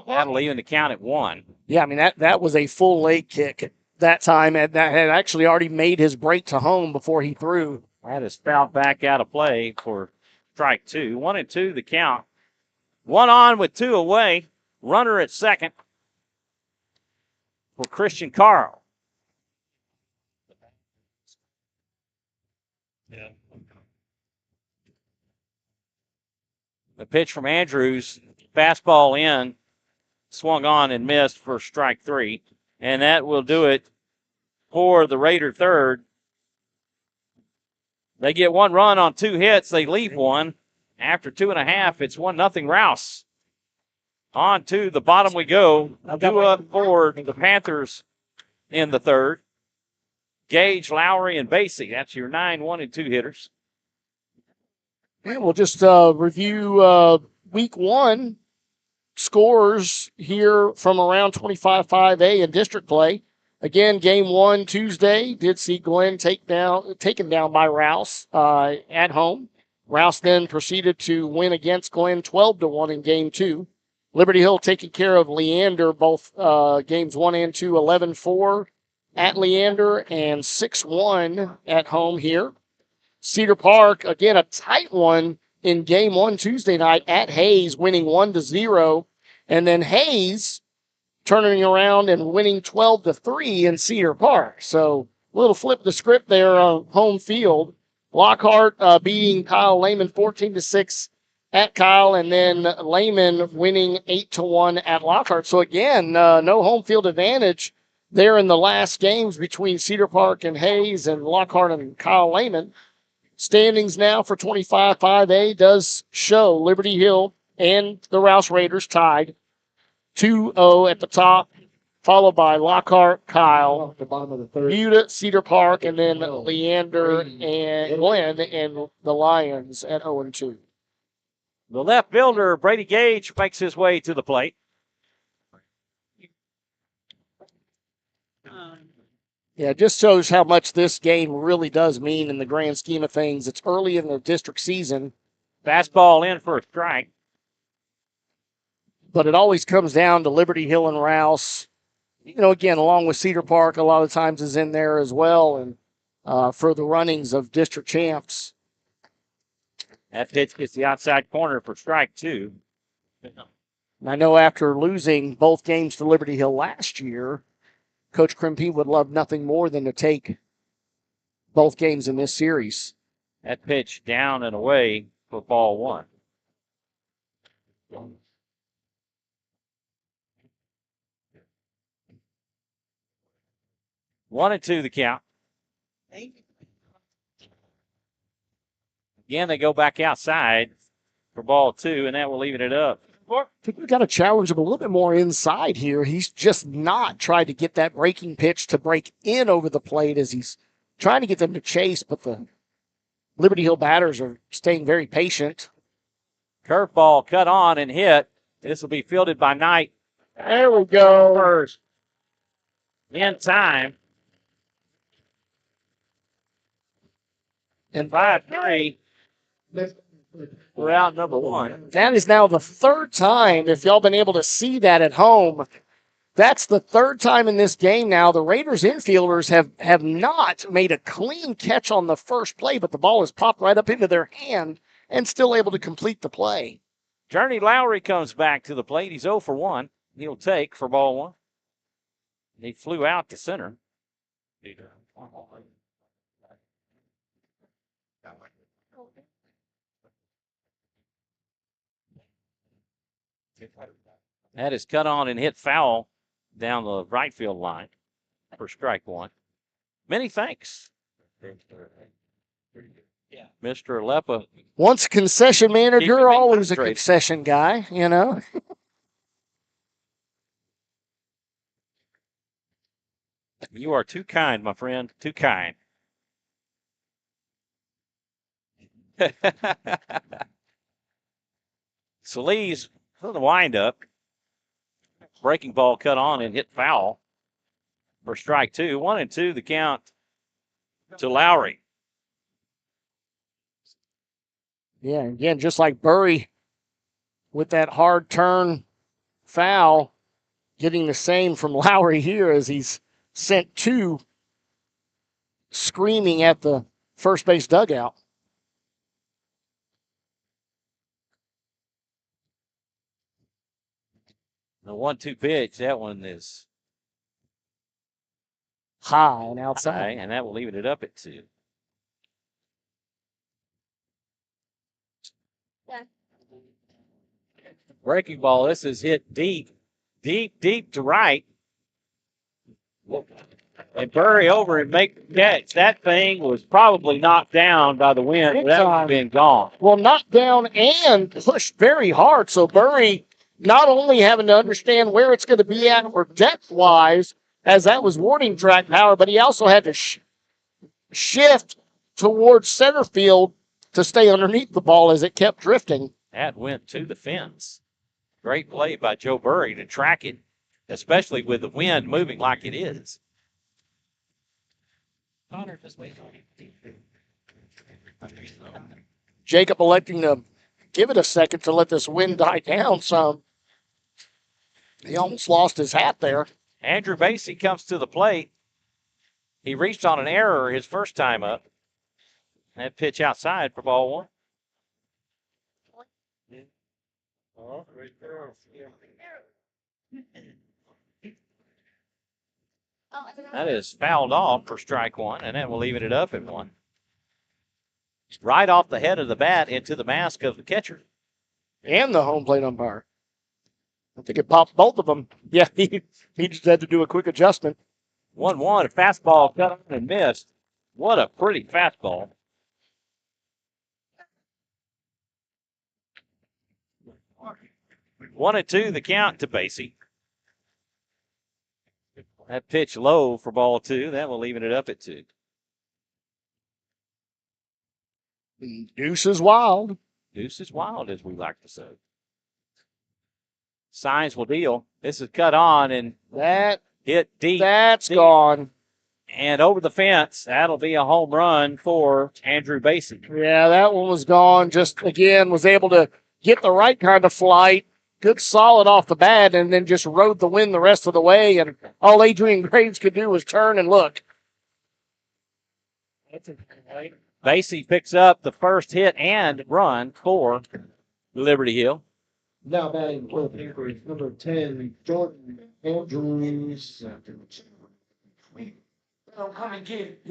That'll even the count at 1. Yeah, I mean, that was a full leg kick that time, and that had actually already made his break to home before he threw. That is fouled back out of play for strike 2. 1-2 the count. 1 on with 2 away. Runner at second for Christian Carl. Yeah. The pitch from Andrews, fastball in, swung on and missed for strike 3. And that will do it for the Raider third. They get 1 run on 2 hits. They leave 1. After 2.5, it's 1-0 Rouse. On to the bottom we go. 2 up for the Panthers in the third. Gage, Lowry, and Basie. That's your 9, 1, and 2 hitters. And we'll just review week 1 scores here from around 25-5A in district play. Again, game 1 Tuesday did see Glenn taken down by Rouse at home. Rouse then proceeded to win against Glenn 12-1 in game 2. Liberty Hill taking care of Leander both games 1 and 2, 11-4 at Leander and 6-1 at home here. Cedar Park, again, a tight one in game 1 Tuesday night at Hayes, winning 1-0. And then Hayes turning around and winning 12-3 in Cedar Park. So a little flip the script there on home field. Lockhart beating Kyle Lehman 14-6 at Kyle, and then Lehman winning 8-1 at Lockhart. So again, no home field advantage there in the last games between Cedar Park and Hayes and Lockhart and Kyle Lehman. Standings now for 25-5A does show Liberty Hill and the Rouse Raiders tied 2-0 at the top, followed by Lockhart, Kyle, At the bottom of the third. Buda, Cedar Park, and then Leander and Glenn and the Lions at 0-2. The left fielder, Brady Gage, makes his way to the plate. Yeah, it just shows how much this game really does mean in the grand scheme of things. It's early in the district season, Fastball in for a strike. but it always comes down to Liberty Hill and Rouse. You know, again, along with Cedar Park, a lot of times is in there as well, and for the runnings of district champs. That pitch gets the outside corner for strike 2. And I know after losing both games to Liberty Hill last year, Coach Krimpy would love nothing more than to take both games in this series. That pitch down and away for ball 1. One and 2 the count. Again, they go back outside for ball 2, and that will even it up. I think we've got to challenge him a little bit more inside here. He's just not tried to get that breaking pitch to break in over the plate as he's trying to get them to chase, but the Liberty Hill batters are staying very patient. Curveball cut on and hit. This will be fielded by Knight. There we go. First. In time. And 5-3. We're out number 1. That is now the third time, if y'all been able to see that at home, that's the third time in this game now. The Raiders infielders have not made a clean catch on the first play, but the ball has popped right up into their hand and still able to complete the play. Journey Lowry comes back to the plate. He's 0 for 1. He'll take for ball 1. He flew out to center. That is cut on and hit foul down the right field line for strike 1. Many thanks, Mr. Alepa. Once concession manager, Keeping me always a hydrated. concession guy, you know. You are too kind, my friend. Too kind. Solis for the windup. Breaking ball cut on and hit foul for strike 2. 1-2 the count to Lowry. Yeah, again, just like Burry with that hard turn foul, getting the same from Lowry here as he's sent 2 screaming at the first base dugout. The 1-2 pitch, that one is High and high, outside. and that will leave it up at 2. Yeah. Breaking ball, this is hit deep to right. And Burry over and make the catch. That thing was probably knocked down by the wind. Big That would time. have been gone. Well, knocked down and pushed very hard. So Burry not only having to understand where it's going to be at for depth-wise, as that was warning track power, but he also had to shift towards center field to stay underneath the ball as it kept drifting. That went to the fence. Great play by Joe Burry to track it, especially with the wind moving like it is. Connor, just wait. Jacob electing to give it a second to let this wind die down some. He almost lost his hat there. Andrew Basie comes to the plate. He reached on an error his first time up. That pitch outside for ball 1. That is fouled off for strike 1, and that will leave it up at 1. Right off the head of the bat into the mask of the catcher. And the home plate umpire. I think it popped both of them. Yeah, he just had to do a quick adjustment. 1-1, a fastball cut on and missed. What a pretty fastball. One and 2, the count to Basie. That pitch low for ball 2. That will leave it up at 2. Deuce is wild. Deuce is wild, as we like to say. Signs will deal. This is cut on and hit deep. That's gone. And over the fence. That'll be a home run for Andrew Basie. Yeah, that one was gone. Just, again, was able to get the right kind of flight. Good solid off the bat, and then just rode the wind the rest of the way. And all Adrian Graves could do was turn and look. Basie picks up the first hit and run for Liberty Hill. Now batting for the Panthers, number 10, Jordan Andrews. Come and get it.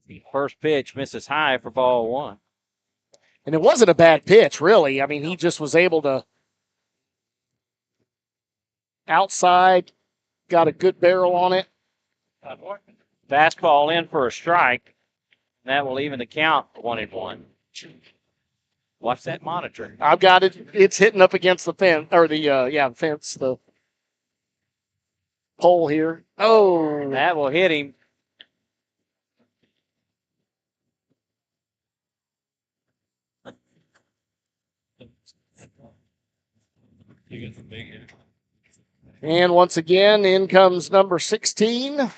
The first pitch misses high for ball 1. And it wasn't a bad pitch, really. I mean, he just was able to outside, got a good barrel on it. Fastball in for a strike. That will even the count 1-1. Watch that monitor. I've got it. It's hitting up against the fence, or the fence, the pole here. Oh, That will hit him. and once again, in comes number 16.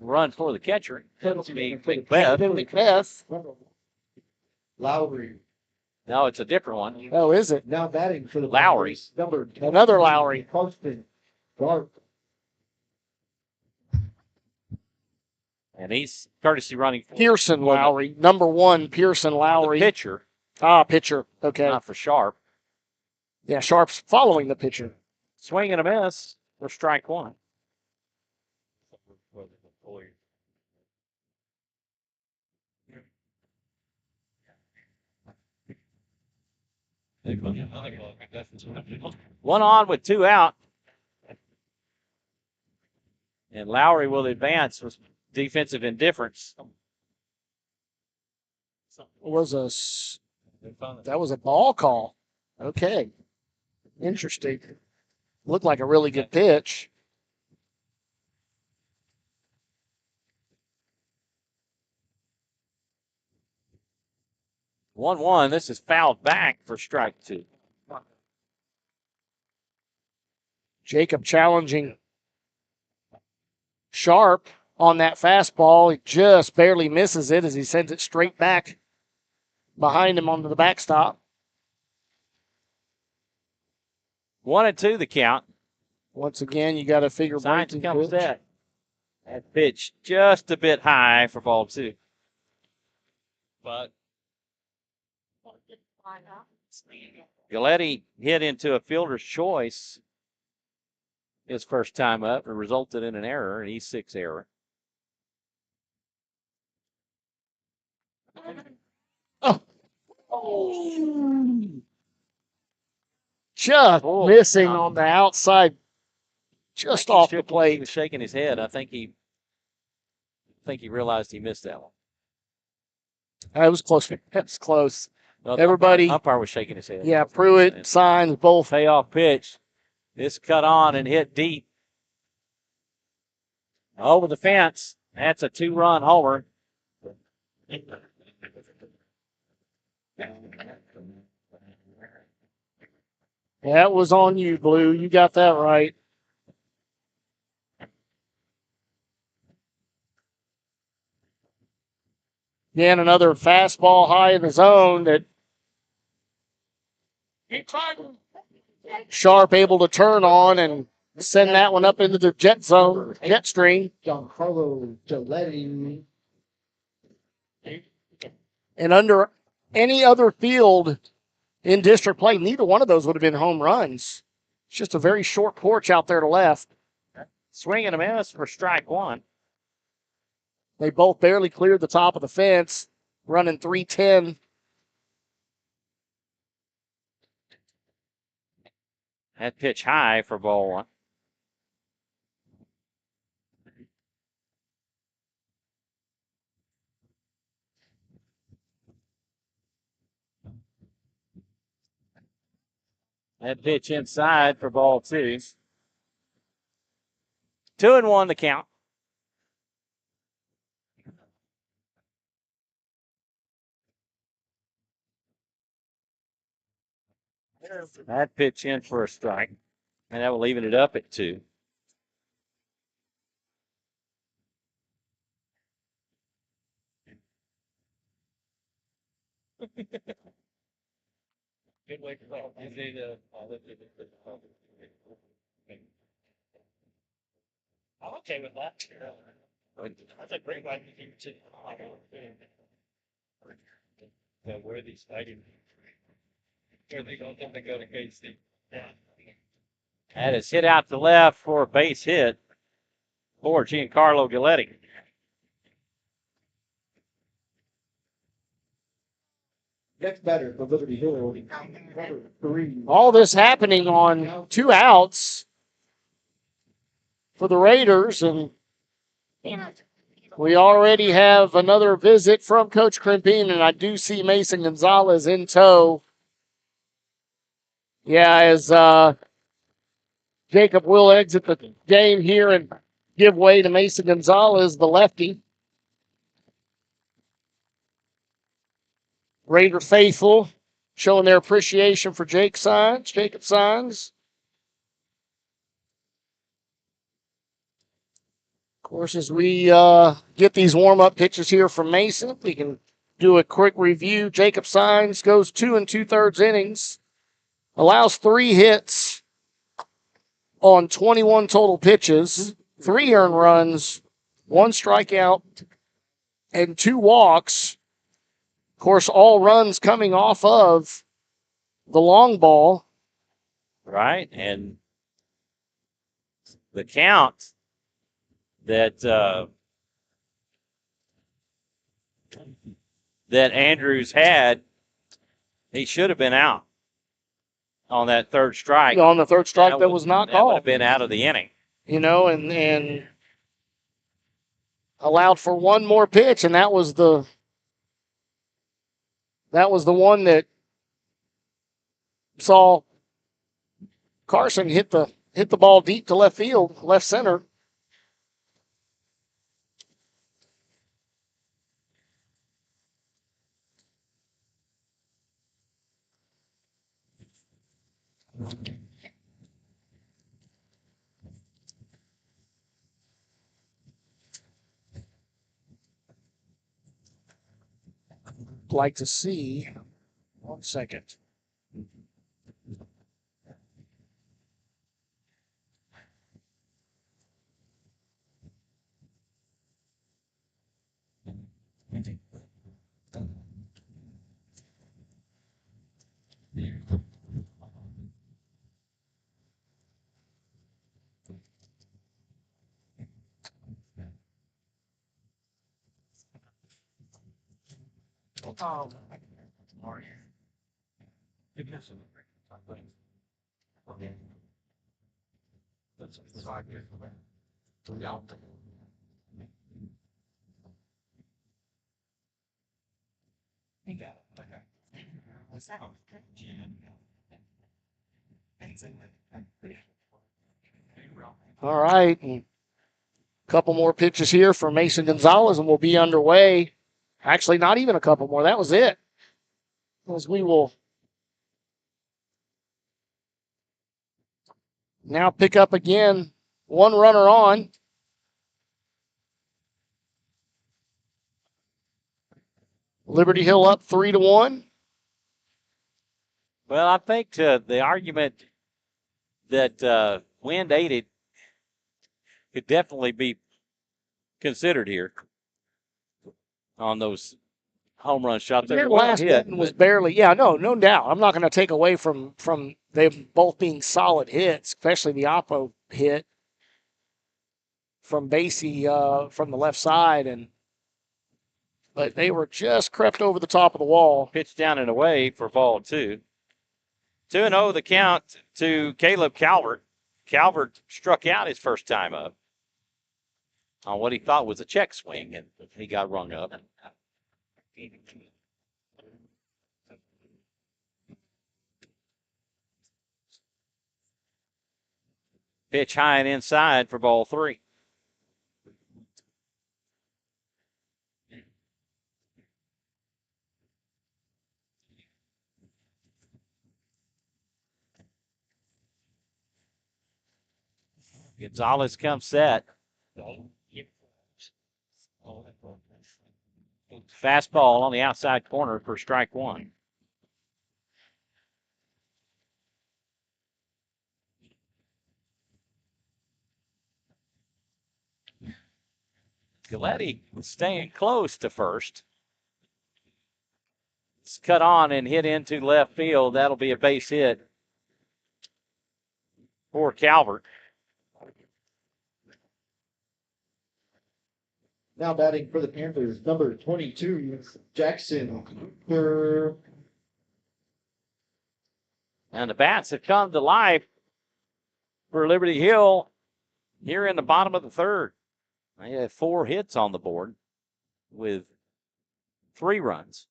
Run for the catcher. Big Beth. Macbeth. Lowry. No, it's a different one. Oh, is it? Now batting for the Lowry. Panthers, number 10, Another Lowry. Austin Garp. And he's courtesy running for Pearson Lowry. Number 1, Pearson the Lowry. pitcher, Pitcher. Okay. not for Sharp. Yeah, Sharp's following the pitcher. Swing and a miss for strike 1. One on with 2 out. And Lowry will advance with defensive indifference. That was a ball call. Okay. Interesting. Looked like a really good pitch. 1-1. This is fouled back for strike 2. Jacob challenging Sharp on that fastball. He just barely misses it as he sends it straight back behind him onto the backstop. 1-2 the count. Once again, you got to figure Signs breaking come pitch. set. That pitch just a bit high for ball 2. But Galletti hit into a fielder's choice his first time up and resulted in an error, an E6 error. Just missing on the outside, just off the He plate. was shaking his head. I think he realized he missed that one. That was close. That's close. No, the Everybody, umpire was shaking his head. yeah, Pruitt, Signs, both. Payoff pitch. This cut on and hit deep. Over the fence. That's a 2-run homer. That was on you, Blue. You got that right. Again, another fastball high in the zone that Sharp able to turn on and send that one up into the jet zone, jet stream. Giancarlo Giletti. And under any other field in district play, neither one of those would have been home runs. It's just a very short porch out there to left. Swing and a miss for strike 1. They both barely cleared the top of the fence, running 310. That pitch high for ball 1. That pitch inside for ball 2. 2-1 the count. That pitch in for a strike. And that will even it up at 2. Good way to play. I'm okay with that. That's a great way to where these fighting. Where they don't think they go to KC. That is hit out to left for a base hit for Giancarlo Galletti. Next batter for Liberty Hill. 3. All this happening on 2 outs for the Raiders, and we already have another visit from Coach Crimpin, and I do see Mason Gonzalez in tow. Yeah, as Jacob will exit the game here and give way to Mason Gonzalez, the lefty. Raider faithful showing their appreciation for Jacob Signs. Of course, as we get these warm-up pitches here from Mason, we can do a quick review. Jacob Signs goes 2 2/3 innings, allows 3 hits on 21 total pitches, 3 earned runs, 1 strikeout, and 2 walks. Of course, all runs coming off of the long ball. Right, and the count that that Andrews had, he should have been out on that third strike. On the third strike that was not That would called. have been out of the inning. You know, and allowed for 1 more pitch, and that was the one that saw Carson hit the hit the ball deep to left field, left center. Like to see. 1 second. All right. A couple more pitches here for Mason Gonzalez, and we'll be underway. Actually, not even a couple more. That was it. As we will now pick up again. One runner on. Liberty Hill up 3-1. Well, I think the argument that wind aided could definitely be considered here on those home run shots. Their last one was barely, no doubt. I'm not going to take away from them both being solid hits, especially the Oppo hit from Basie from the left side, but they were just crept over the top of the wall. Pitch down and away for ball 2. 2-0 the count to Caleb Calvert. Calvert struck out his first time up on what he thought was a check swing, and he got rung up. Pitch high and inside for ball 3. Gonzalez comes set. Fastball on the outside corner for strike 1. Galletti staying close to first. It's cut on and hit into left field. That'll be a base hit for Calvert. Now batting for the Panthers, number 22, Jackson Cooper. And the bats have come to life for Liberty Hill here in the bottom of the 3rd. They have 4 hits on the board with 3 runs.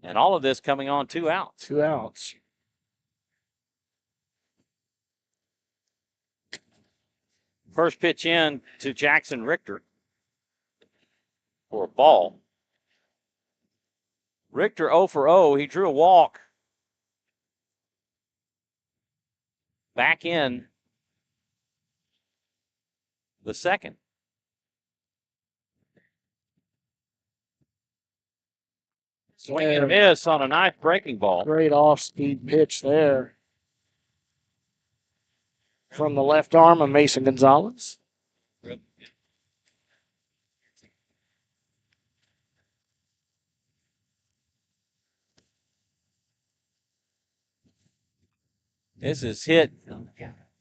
And all of this coming on 2 outs. 2 outs. First pitch in to Jackson Richter for a ball. Richter 0 for 0. He drew a walk. Back in the 2nd. Swing and a miss on a nice breaking ball. Great off-speed pitch there from the left arm of Mason Gonzalez. This is hit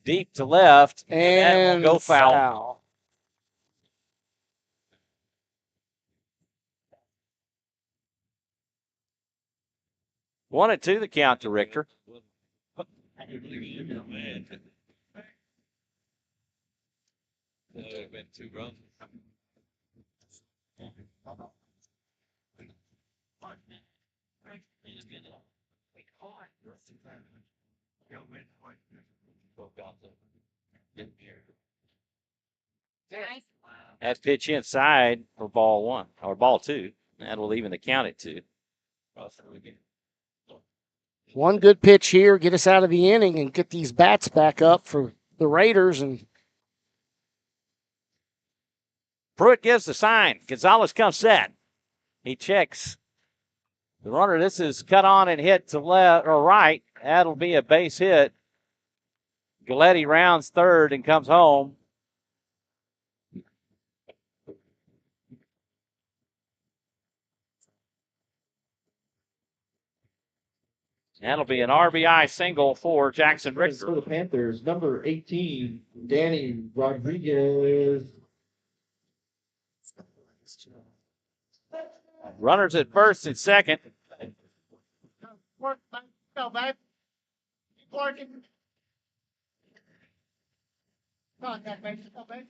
deep to left, and that will go foul. 1-2 the count to Richter. That pitch inside for ball one or ball two. That will even the count at 2. One good pitch here, get us out of the inning and get these bats back up for the Raiders. And Pruitt gives the sign. Gonzalez comes set. He checks the runner. This is cut on and hit to left or right. That'll be a base hit. Galletti rounds third and comes home. That'll be an RBI single for Jackson Richter. For the Panthers, number 18, Danny Rodriguez. Runners at first and second. Go, babe. Keep working. Contact, babe. Go, babe.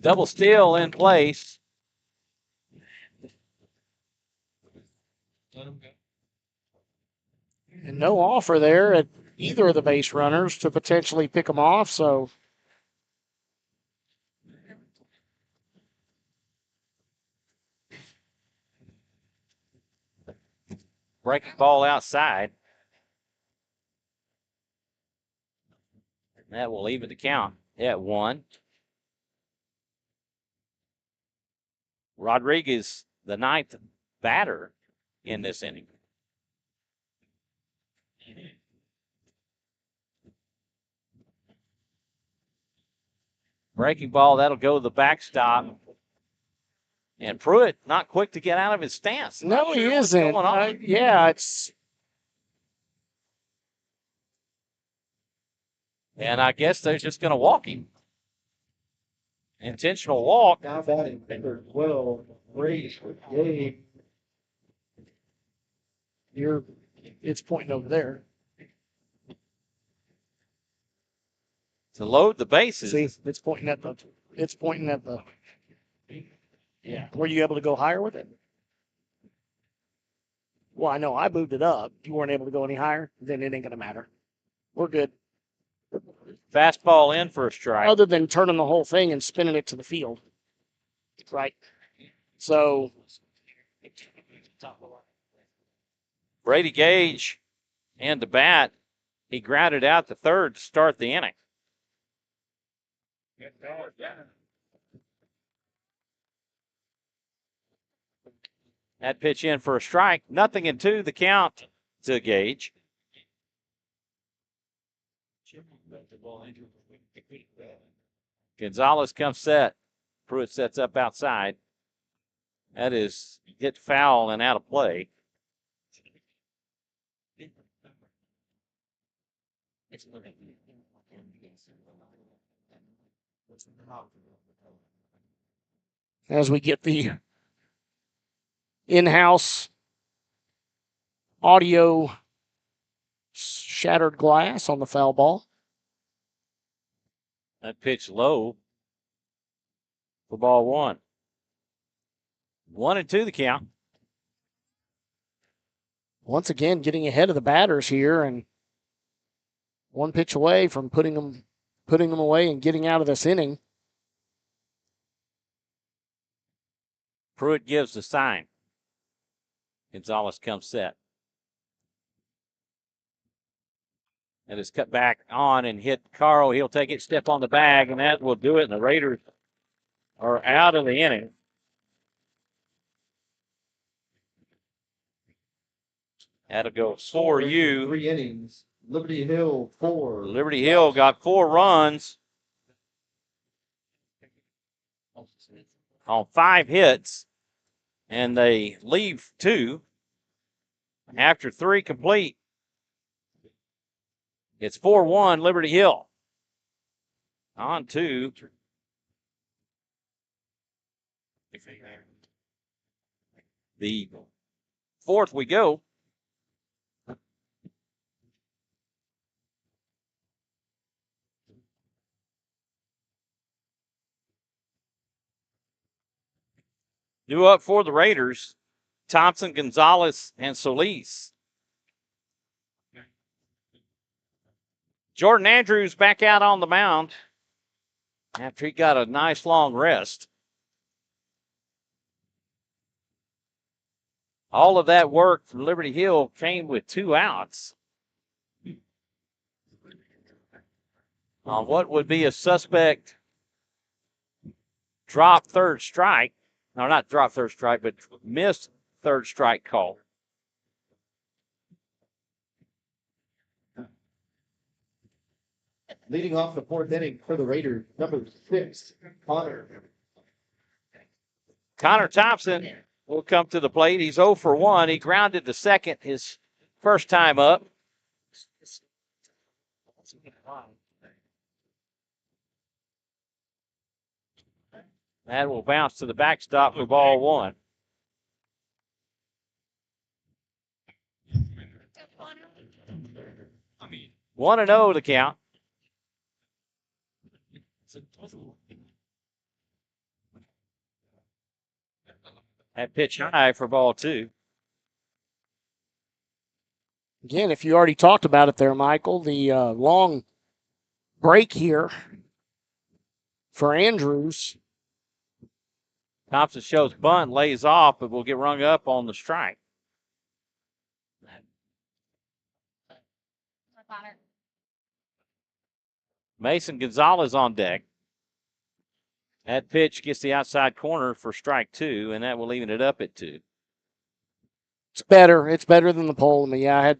Double steal in place. And no offer there at either of the base runners to potentially pick them off. So Breaking ball outside. That will even the count at 1. Rodriguez, the 9th batter in this inning. Breaking ball, that'll go to the backstop. And Pruitt not quick to get out of his stance. no, he isn't. Going on. Yeah, it's And I guess they're just going to walk him. Intentional walk. Now batting number 12, Grace Gabe. it's pointing over there. To load the bases. See, it's pointing at the. Yeah. Were you able to go higher with it? Well, I know I moved it up. You weren't able to go any higher, then it ain't gonna matter. We're good. Fastball in for a strike. Other than turning the whole thing and spinning it to the field. Right. So Brady Gage and the bat. He grounded out to third to start the inning. That pitch in for a strike. 0-2 the count to Gage. Gonzalez comes set. Pruitt sets up outside. That is hit foul and out of play. as we get the in-house audio shattered glass on the foul ball. That pitch low for ball 1. 1-2 the count. Once again, getting ahead of the batters here and one pitch away from putting them away and getting out of this inning. Pruitt gives the sign. Gonzalez comes set. That is cut back on and hit Caro. He'll take it, step on the bag, and that will do it. And the Raiders are out of the inning. That'll go for you. 3 innings. Liberty Hill, 4. Liberty Hill got 4 runs on 5 hits, and they leave 2 after 3 complete. It's 4-1 Liberty Hill. On to the 4th we go. New up for the Raiders, Thompson, Gonzalez, and Solis. Jordan Andrews back out on the mound after he got a nice long rest. All of that work from Liberty Hill came with 2 outs on what would be a suspect drop third strike. No, not drop third strike, but missed third strike call. Leading off the 4th inning for the Raiders, number 6, Connor. Connor Thompson will come to the plate. He's 0 for 1. He grounded to second his first time up. That will bounce to the backstop for ball 1. 1-0 the count. That pitch high for ball 2. Again, if you already talked about it there, Michael, the long break here for Andrews. Thompson shows bunt, lays off, but will get rung up on the strike. Mason Gonzalez on deck. That pitch gets the outside corner for strike 2, and that will even it up at 2. It's better. It's better than the pole. I mean, yeah, I had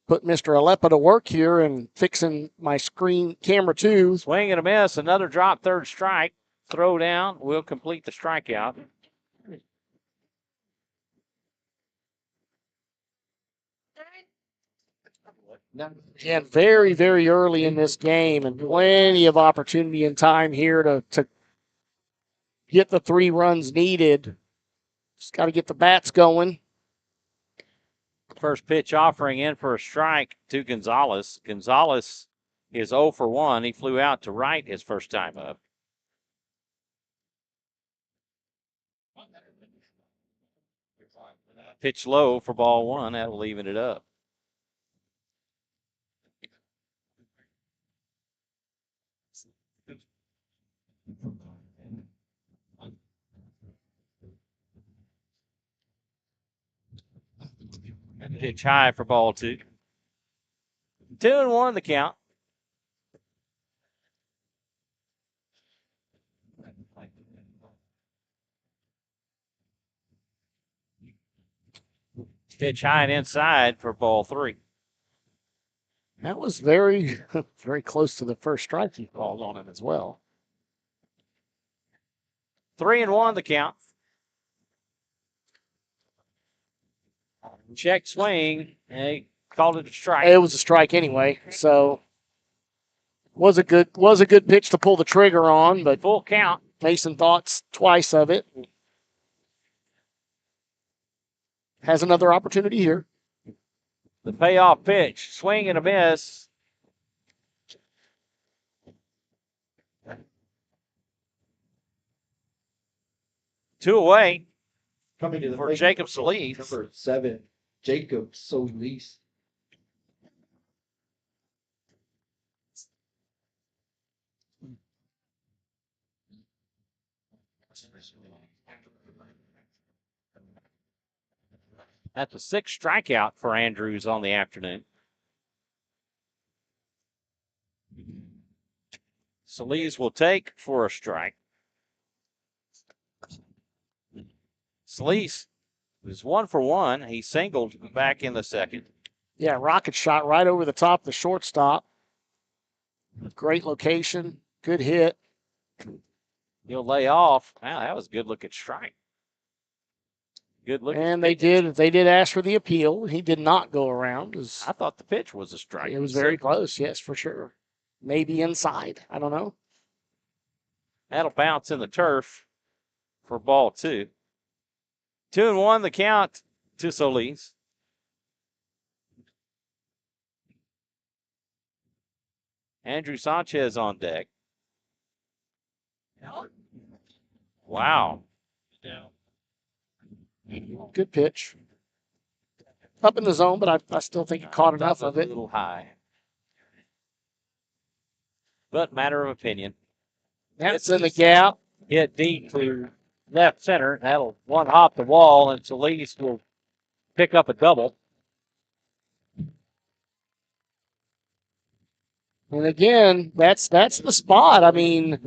put Mr. Alepa to work here and fixing my screen camera 2. Swing and a miss. Another drop, third strike. Throw down will complete the strikeout. Again, very, very early in this game and plenty of opportunity and time here to get the 3 runs needed. Just got to get the bats going. First pitch offering in for a strike to Gonzalez. Gonzalez is 0 for 1. He flew out to right his first time up. Pitch low for ball 1. That'll even it up. Pitch high for ball 2. 2-1 the count. Pitch high and inside for ball 3. That was very, very close to the first strike he called on him as well. 3-1 the count. Check swing, and he called it a strike. It was a strike anyway, so was a good pitch to pull the trigger on, but Full count. Mason thought twice of it. Has another opportunity here. The payoff pitch, swing and a miss. Two away Coming to the for plate, Jacob Solis. number 7, Jacob Solis. That's a 6th strikeout for Andrews on the afternoon. Solis will take for a strike. Solis was 1 for 1. He singled back in the second. Yeah, rocket shot right over the top of the shortstop. Great location, good hit. He'll lay off. Wow, that was a good looking strike. Good look. And they did ask for the appeal. He did not go around. I thought the pitch was a strike. It was very close, yes, for sure. Maybe inside. I don't know. That'll bounce in the turf for ball 2. 2-1 the count to Solis. Andrew Sanchez on deck. Wow. Good pitch. Up in the zone, but I still think he caught enough of A it. little high. But matter of opinion. That's in the gap. Hit deep to left center. That'll one hop the wall, and Solis will pick up a double. And again, that's the spot. I mean,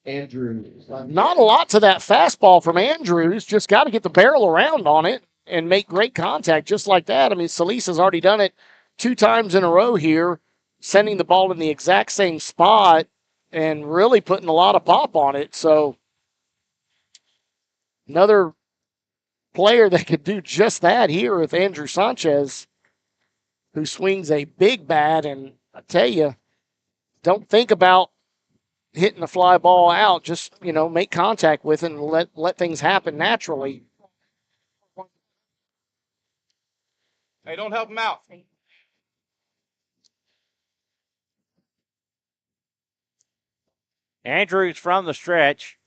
Andrews. not a lot to that fastball from Andrews. Just got to get the barrel around on it and make great contact just like that. I mean, Solis has already done it 2 times in a row here, sending the ball in the exact same spot and really putting a lot of pop on it. So another player that could do just that here with Andrew Sanchez, who swings a big bat. And I tell you, don't think about hitting the fly ball out. Just, make contact with it and let things happen naturally. Hey, don't help him out. Andrews from the stretch.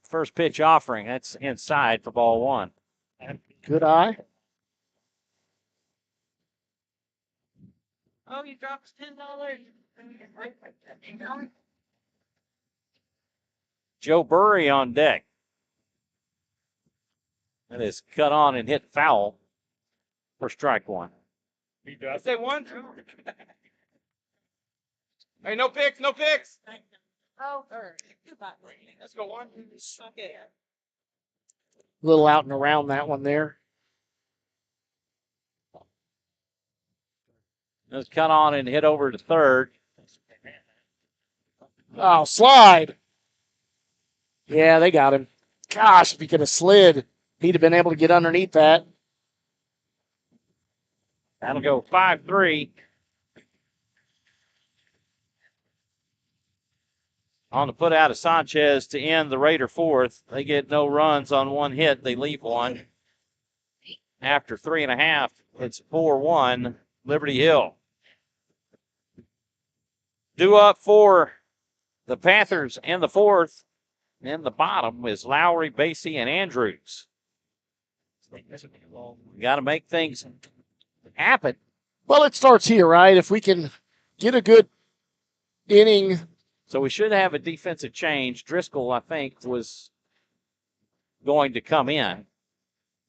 First pitch offering. That's inside for ball 1. Good eye. Oh, you dropped $10. Joe Burry on deck. That is cut on and hit foul for strike 1. I say 1. Hey, no picks, no picks. Oh, Let's go 1. okay. A little out and around that one there. That's cut on and hit over to third. Oh, slide. Yeah, they got him. Gosh, if he could have slid, he'd have been able to get underneath that. That'll go 5-3. On the put out of Sanchez to end the Raider 4th. They get no runs on 1 hit. They leave 1. After 3.5, it's 4-1 Liberty Hill. Due up for the Panthers in the 4th. In the bottom is Lowry, Basie, and Andrews. We got to make things happen. Well, it starts here, right? If we can get a good inning. So we should have a defensive change. Driscoll, I think, was going to come in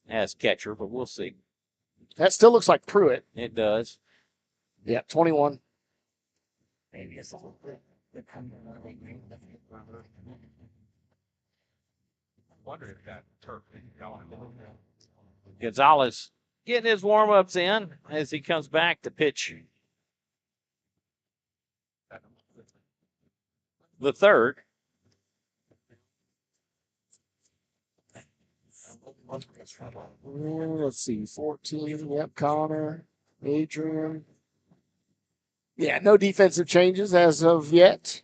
as catcher, but we'll see. That still looks like Pruitt. It does. Yeah, 21. Gonzalez getting his warm-ups in as he comes back to pitch the 3rd. Let's see, 14. Yep, Connor, Adrian. Yeah, no defensive changes as of yet.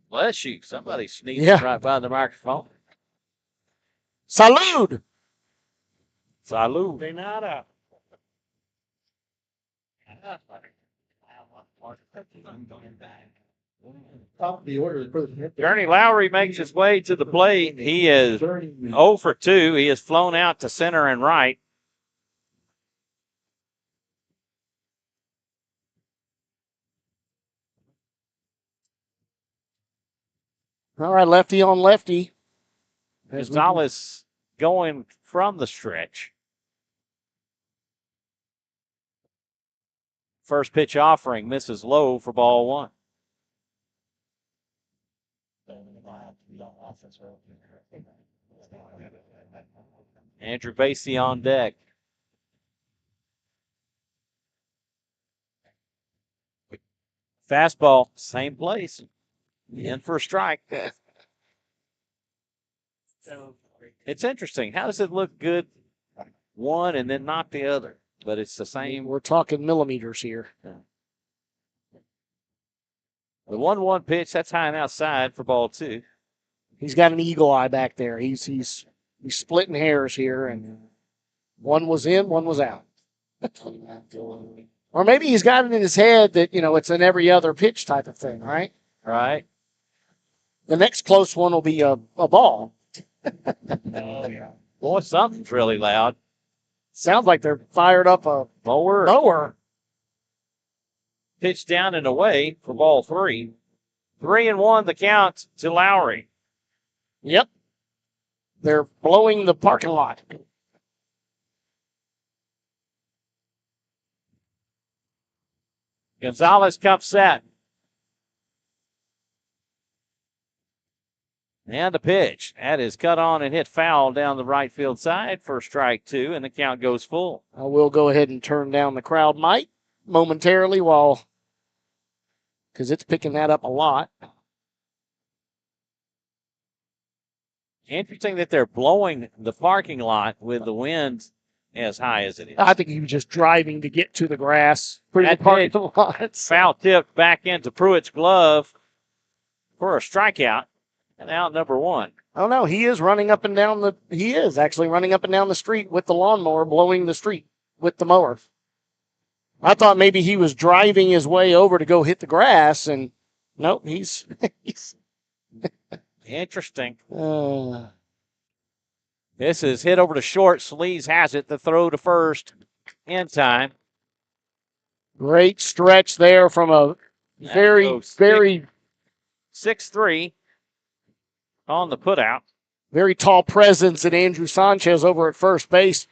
Bless you. Somebody sneezed Yeah. right by the microphone. Salud! Salud. De nada. Top of the order. Journey Lowry makes his way to the plate. He is 0 for 2. He has flown out to center and right. All right, lefty on lefty. Gonzalez going from the stretch. First pitch offering misses low for ball 1. Andrew Basie on deck. Fastball, same place. In for a strike. It's interesting. How does it look good one and then not the other? But it's the same. We're talking millimeters here. The 1-1 pitch, that's high and outside for ball 2. He's got an eagle eye back there. He's splitting hairs here, and One was in, one was out. Or maybe he's got it in his head that, it's an every other pitch type of thing, right? Right. The next close one will be a ball. Boy, something's really loud. Sounds like they're fired up a Lower. Pitch down and away for ball 3. 3-1 the count to Lowry. Yep. They're blowing the parking lot. Gonzalez comes set. And the pitch. That is cut on and hit foul down the right field side for strike 2, and the count goes full. I will go ahead and turn down the crowd mic momentarily because it's picking that up a lot. Interesting that they're blowing the parking lot with the wind as high as it is. I think he was just driving to get to the grass. Pretty That parking lot. Foul tipped back into Pruitt's glove for a strikeout, and out number 1. Oh no, he is running up and down he is actually running up and down the street with the lawnmower, blowing the street with the mower. I thought maybe he was driving his way over to go hit the grass, and nope, he's Interesting. This is hit over to short. Sleaze has it. The throw to first in time. Great stretch there from a very 6-3 on the putout. very tall presence in Andrew Sanchez over at first base.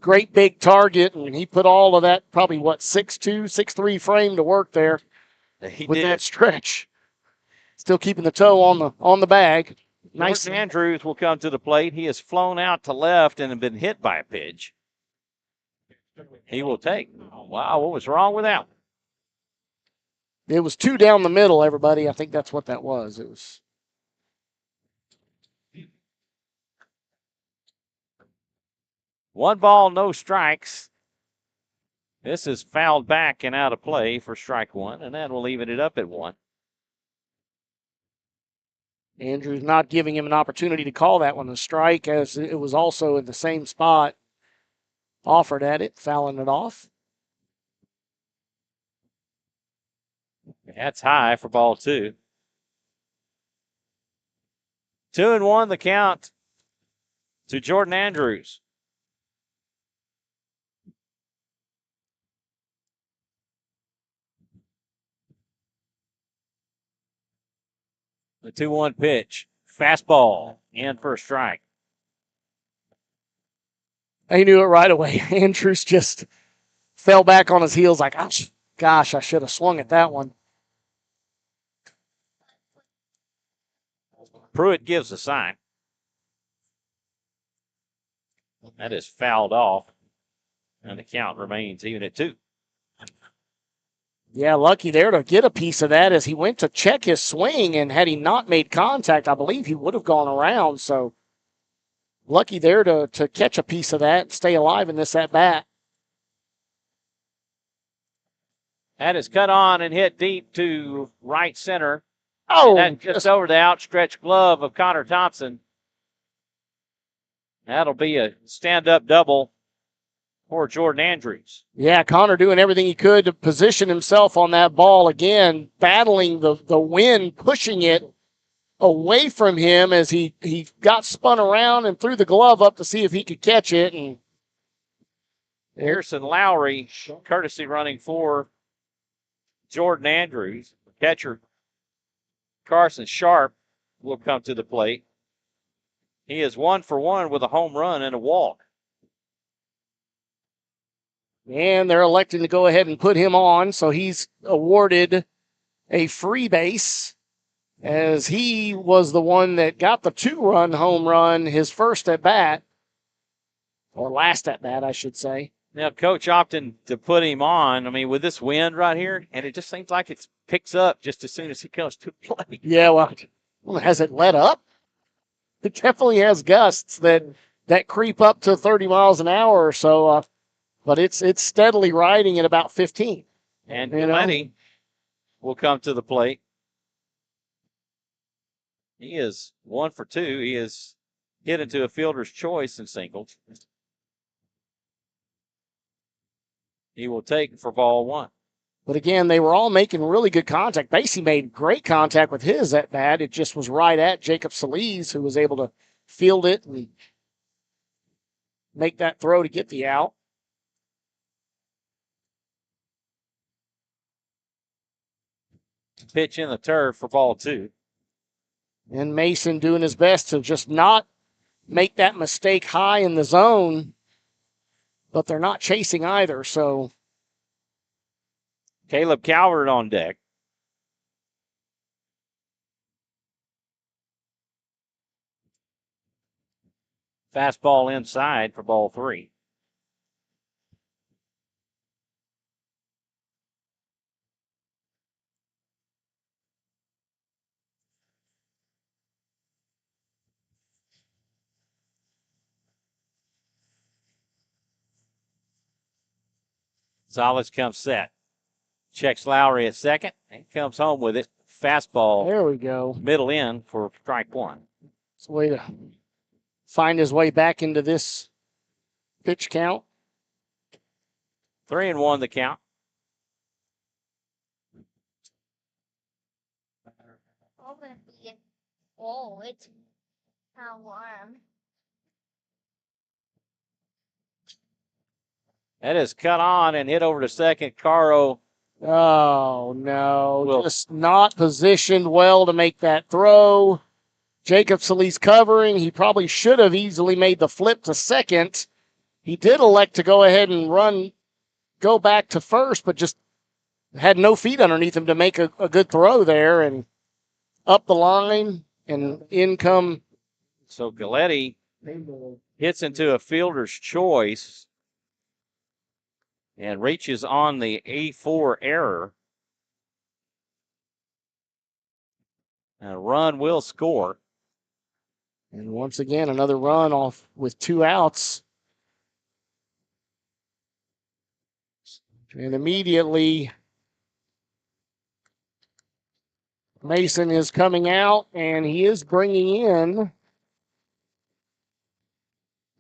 Great big target, and he put all of that, probably 6'2", 6'3" frame to work there with that stretch. Still keeping the toe on the bag. Nice. George Andrews will come to the plate. He has flown out to left and been hit by a pitch. He will take. Wow, what was wrong with that? It was 2 down the middle, everybody. I think that's what that was. It was. One ball, no strikes. This is fouled back and out of play for strike 1, and that will even it up at 1. Andrews not giving him an opportunity to call that one a strike, as it was also in the same spot offered at it, fouling it off. That's high for ball 2. 2-1 the count to Jordan Andrews. The 2-1 pitch. Fastball in for a strike. He knew it right away. Andrews just fell back on his heels like, gosh, I should have swung at that one. Pruitt gives a sign. That is fouled off, and the count remains even at 2. Yeah, lucky there to get a piece of that as he went to check his swing, and had he not made contact, I believe he would have gone around. So lucky there to catch a piece of that and stay alive in this at-bat. That is cut on and hit deep to right center. Oh, And just over the outstretched glove of Connor Thompson. That'll be a stand-up double for Jordan Andrews. yeah, Connor doing everything he could to position himself on that ball again, battling the wind, pushing it away from him as he got spun around and threw the glove up to see if he could catch it. And Pearson Lowry, courtesy running for Jordan Andrews. Catcher Carson Sharp will come to the plate. He is 1 for 1 with a home run and a walk. And they're electing to go ahead and put him on, so he's awarded a free base, as he was the one that got the 2-run home run his first at bat, or last at bat, I should say. Now, Coach opting to put him on. I mean, with this wind right here, and it just seems like it picks up just as soon as he comes to play. Yeah, well, has it let up? It definitely has gusts that creep up to 30 miles an hour or so. But it's steadily riding at about 15. And Galetti will come to the plate. He is 1 for 2. He is hit into a fielder's choice and singled. he will take for ball 1. But again, they were all making really good contact. Basie made great contact with his at bat. It just was right at Jacob Solis, who was able to field it and make that throw to get the out. Pitch in the turf for ball 2. And Mason doing his best to just not make that mistake high in the zone, but they're not chasing either, so. Caleb Calvert on deck. Fastball inside for ball 3. Gonzalez comes set. Checks Lowry at second and comes home with it. Fastball. There we go. Middle in for strike 1. It's a way to find his way back into this pitch count. 3-1 the count. Oh, it's how warm. That is cut on and hit over to second. Caro. Oh, no. Well, just not positioned well to make that throw. Jacob Solis covering. He probably should have easily made the flip to second. He did elect to go ahead and go back to first, but just had no feet underneath him to make a good throw there and up the line and in come. So Galletti hits into a fielder's choice and reaches on the A4 error. A run will score. And once again, another run off with 2 outs. And immediately, Mason is coming out, and he is bringing in,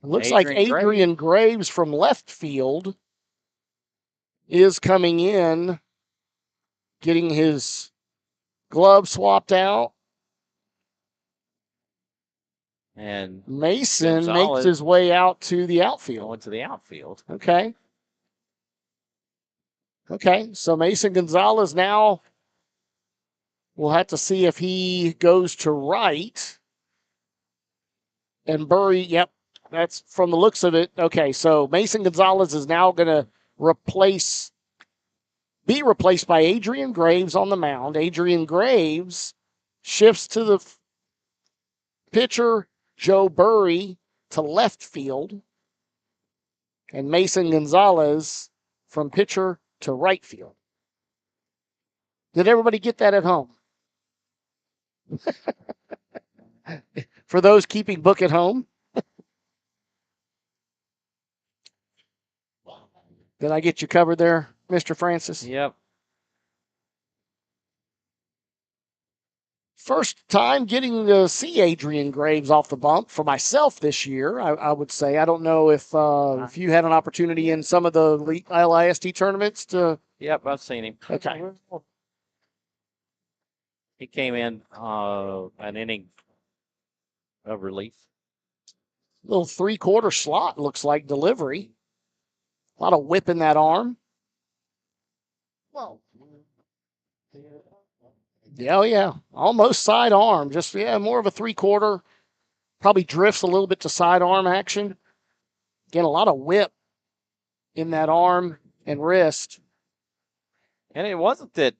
it looks like Adrian Graves from left field is coming in, getting his glove swapped out. And Mason Gonzalez makes his way out to the outfield. going to the outfield. Okay. Okay, so Mason Gonzalez now, we'll have to see if he goes to right. And Burry, yep, that's from the looks of it. Okay, so Mason Gonzalez is now going to be replaced by Adrian Graves on the mound. Adrian Graves shifts to the pitcher, Joe Burry, to left field. And Mason Gonzalez from pitcher to right field. Did everybody get that at home? For those keeping book at home. Did I get you covered there, Mr. Francis? Yep. First time getting to see Adrian Graves off the bump for myself this year, I would say. I don't know if you had an opportunity in some of the LISD tournaments to. Yep, I've seen him. Okay. He came in an inning of relief. Little 3/4 slot, looks like delivery. A lot of whip in that arm. Whoa. Yeah, oh yeah. Almost side arm. Just, more of a 3/4. Probably drifts a little bit to side arm action. Again, a lot of whip in that arm and wrist. And it wasn't that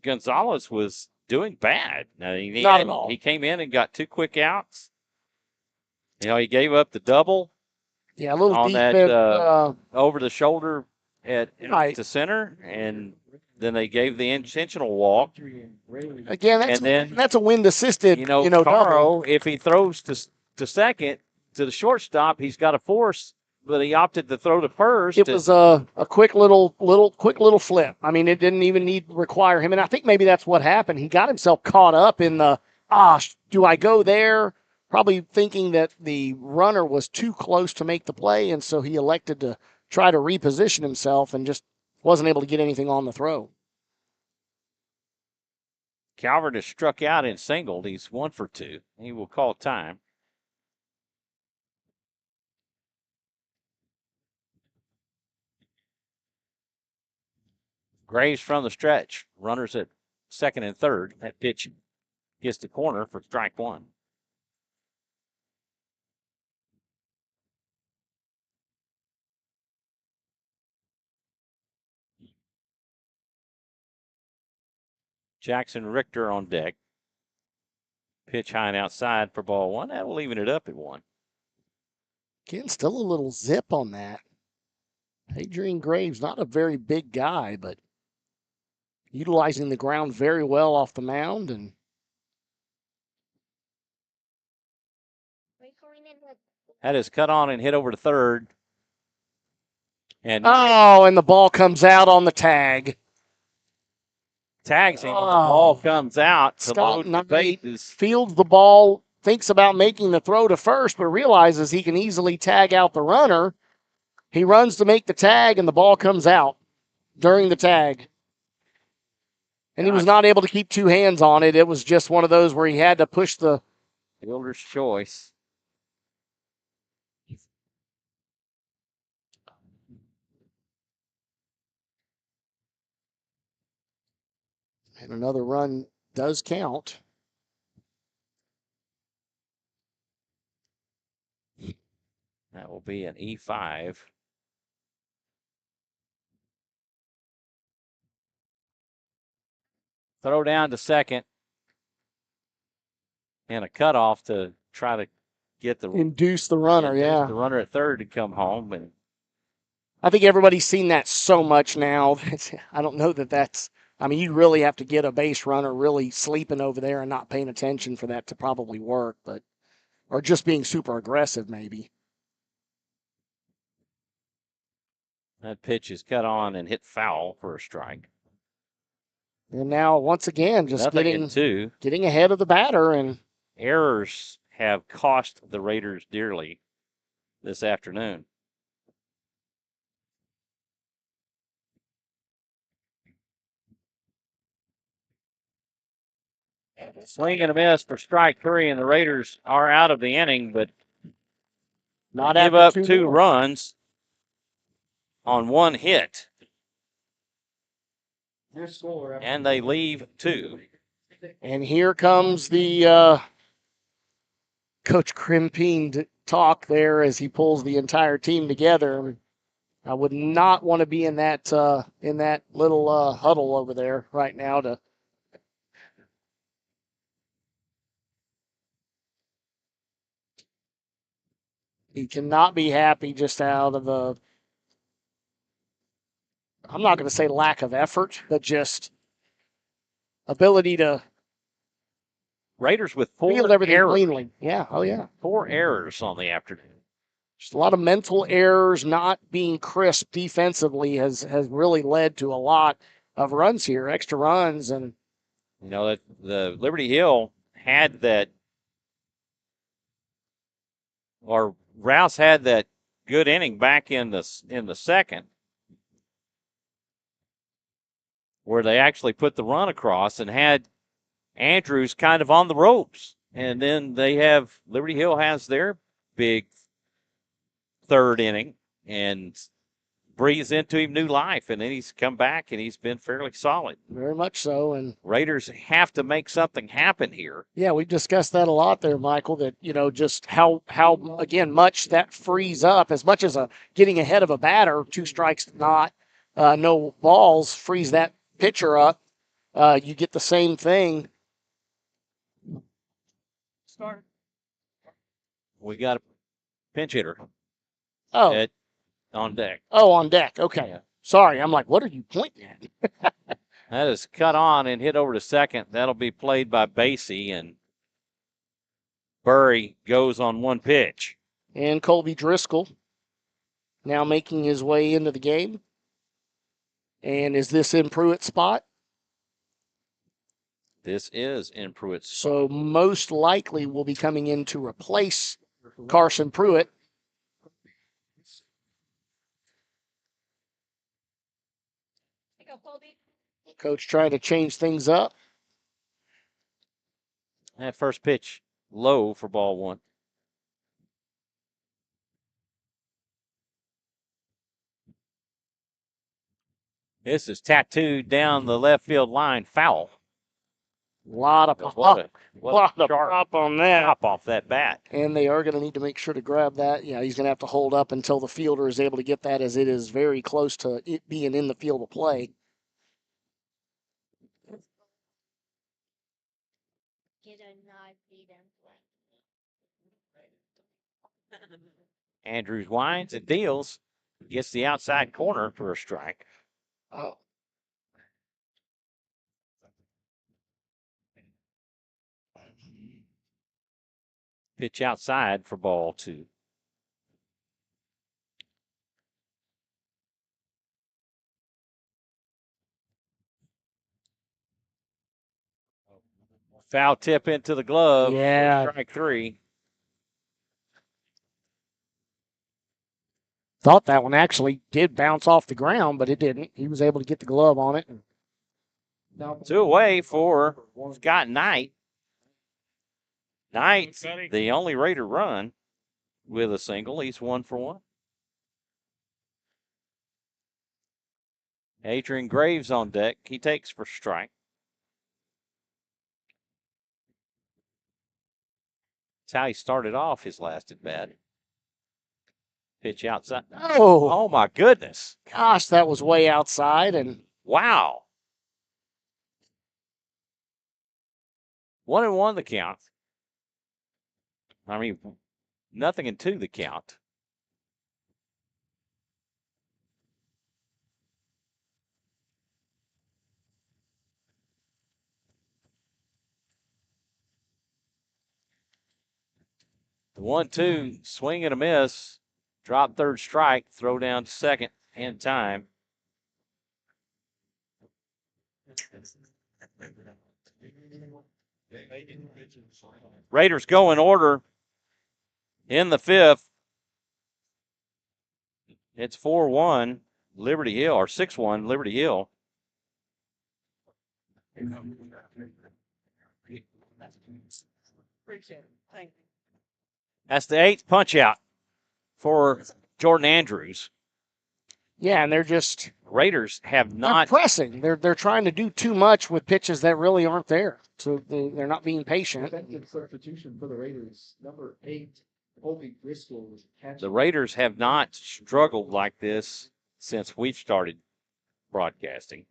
Gonzalez was doing bad. No, Not at all. He came in and got 2 quick outs. He gave up the double. Yeah, a little on deep that over the shoulder Right. to center, and then they gave the intentional walk. Again, that's a wind assisted. Double. Caro, if he throws to second to the shortstop, he's got a force, but he opted to throw to first. It was a quick little flip. I mean, it didn't even require him, and I think maybe that's what happened. He got himself caught up in the do I go there? Probably thinking that the runner was too close to make the play, and so he elected to try to reposition himself and just wasn't able to get anything on the throw. Calvert has struck out and singled. He's 1 for 2. He will call time. Graves from the stretch. Runners at second and third. That pitch gets the corner for strike 1. Jackson Richter on deck. Pitch high and outside for ball 1. That will even it up at 1. Again, still a little zip on that. Adrian Graves, not a very big guy, but utilizing the ground very well off the mound. And that is cut on and hit over to third. And and the ball comes out on the tag. tags him. The ball comes out. To Scott load the Knight bases. fields the ball, thinks about making the throw to first, but realizes he can easily tag out the runner. He runs to make the tag, and the ball comes out during the tag. And he was not able to keep two hands on it. It was just one of those where he had to push the Fielder's choice. And another run does count. That will be an E5. Throw down to second. And a cutoff to try to get the Induce the runner, yeah. the runner at third to come home. And I think everybody's seen that so much now. I don't know that that's, I mean, you really have to get a base runner really sleeping over there and not paying attention for that to probably work, but, or just being super aggressive maybe. that pitch is cut on and hit foul for a strike. And now, once again, just Nothing in 2. getting ahead of the batter. And Errors have cost the Raiders dearly this afternoon. Swing and a miss for strike 3, and the Raiders are out of the inning, but not give after up 2 runs on 1 hit, Your score. and they leave 2. And here comes the Coach Crimpine talk there as he pulls the entire team together. I would not want to be in that little huddle over there right now. He cannot be happy just out of a, I'm not going to say lack of effort, but just ability to Raiders with 4 field everything errors. cleanly. Yeah, oh yeah. 4 errors on the afternoon. Just a lot of mental errors, not being crisp defensively has really led to a lot of runs here, extra runs. And You know, that the Liberty Hill had that, or Rouse had that good inning back in the second, where they actually put the run across and had Andrews kind of on the ropes. And then Liberty Hill has their big third inning and breathes into him new life. And then he's come back and he's been fairly solid. very much so. And Raiders have to make something happen here. yeah, we've discussed that a lot there, Michael, that, just how again, much that frees up, as much as getting ahead of a batter, 2 strikes, no balls, frees that pitcher up. You get the same thing. Start. We got a pinch hitter Oh, on deck. on deck. Okay. Yeah. Sorry. I'm like, what are you pointing at? That is cut on and hit over to second. That'll be played by Basie, and Burry goes on 1 pitch. And Colby Driscoll now making his way into the game. And is this in Pruitt's spot? This is in Pruitt's. So most likely will be coming in to replace Carson Pruitt. Coach trying to change things up. That first pitch low for ball one. This is tattooed down the left field line, foul. A lot of What a sharp pop on that. pop off that bat. And they are going to need to make sure to grab that. Yeah, he's going to have to hold up until the fielder is able to get that, as it is very close to it being in the field of play. Get a knife, beat him. Andrews winds and deals. Gets the outside corner for a strike. Oh. Pitch outside for ball two. Foul tip into the glove. Yeah. Strike three. Thought that one actually did bounce off the ground, but it didn't. He was able to get the glove on it. Now, 2 away for Scott Knight. Knight, the only Raider run with a single. He's 1 for 1. Adrian Graves on deck. He takes for strike. That's how he started off his last at bat. Pitch outside. Oh, Oh my goodness. gosh, that was way outside. And Wow. 1-1 the count. I mean, 0-2 the count. The 1-2, swing and a miss. Drop third strike, throw down to second in time. Raiders go in order in the fifth. It's 4-1 Liberty Hill, or 6-1 Liberty Hill. That's the 8th punch out for Jordan Andrews. yeah, and they're just Raiders have they're not. pressing. They're trying to do too much with pitches that really aren't there. So they're not being patient. effective substitution for the Raiders. Number 8, Colby Driscoll was catching. The Raiders have not struggled like this since we've started broadcasting.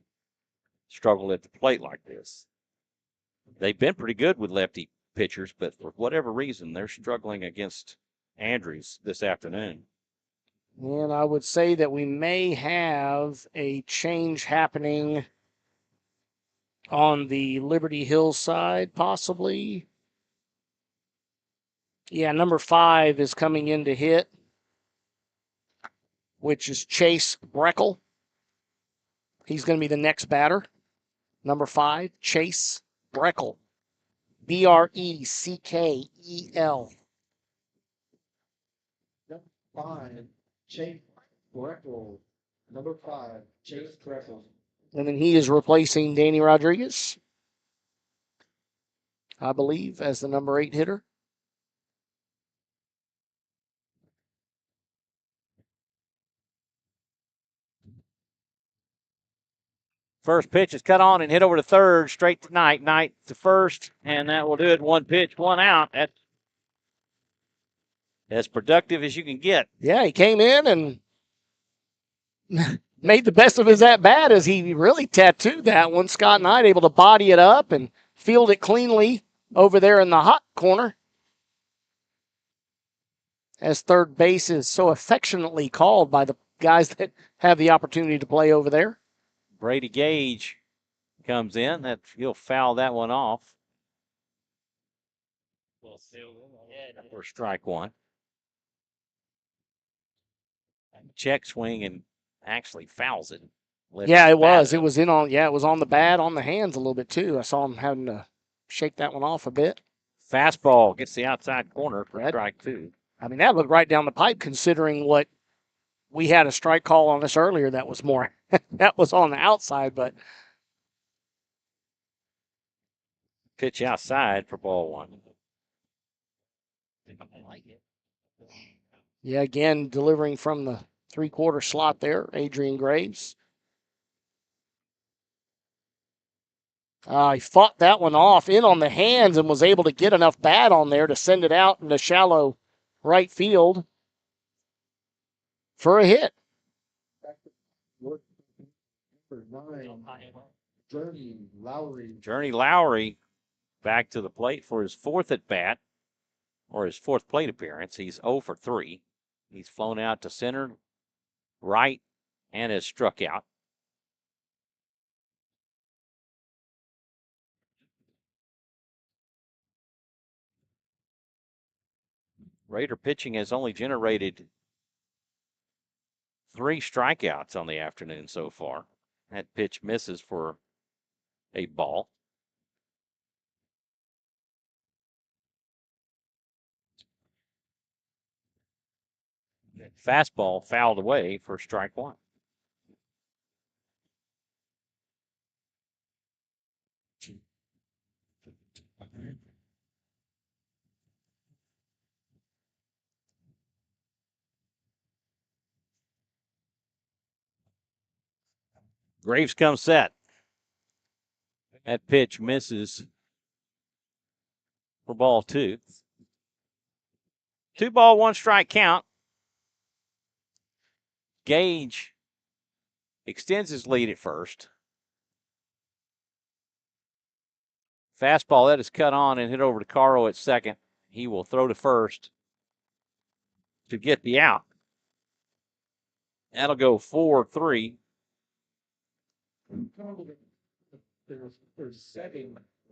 Struggled at the plate like this. They've been pretty good with lefty pitchers, but for whatever reason, they're struggling against Andrews this afternoon. And I would say that we may have a change happening on the Liberty Hill side, possibly. Yeah, number 5 is coming in to hit, which is Chase Breckel. He's going to be the next batter. Number 5, Chase Breckel. Breckel. 5, Chase Breckel. Number 5, Chase Breckel. And then he is replacing Danny Rodriguez, I believe, as the number 8 hitter. First pitch is cut on and hit over to third, straight to Knight. Knight to first, and that will do it. 1 pitch, 1 out. That's as productive as you can get. Yeah, he came in and made the best of his at-bat as he really tattooed that one. Scott Knight able to body it up and field it cleanly over there in the hot corner, as third base is so affectionately called by the guys that have the opportunity to play over there. Brady Gage comes in. He'll foul that one off for strike 1. Check swing and actually fouls it. Yeah, it was. It was in on. Yeah, it was on the bat, on the hands a little bit too. I saw him having to shake that one off a bit. Fastball gets the outside corner for strike 2. I mean, that looked right down the pipe considering what we had a strike call on us earlier that was more, that was on the outside, but Pitch outside for ball one. yeah, again, delivering from the 3-quarter slot there, Adrian Graves. He fought that one off in on the hands and was able to get enough bat on there to send it out into shallow right field for a hit. Number 9, Journey Lowry. Journey Lowry back to the plate for his fourth at bat, or his fourth plate appearance. He's 0 for 3. He's flown out to center, right, and has struck out. Raider pitching has only generated 3 strikeouts on the afternoon so far. That pitch misses for a ball. Fastball fouled away for strike one. Graves comes set. That pitch misses for ball 2. 2 ball, 1 strike count. Gage extends his lead at first. Fastball that is cut on and hit over to Caro at second. He will throw to first to get the out. That'll go 4-3.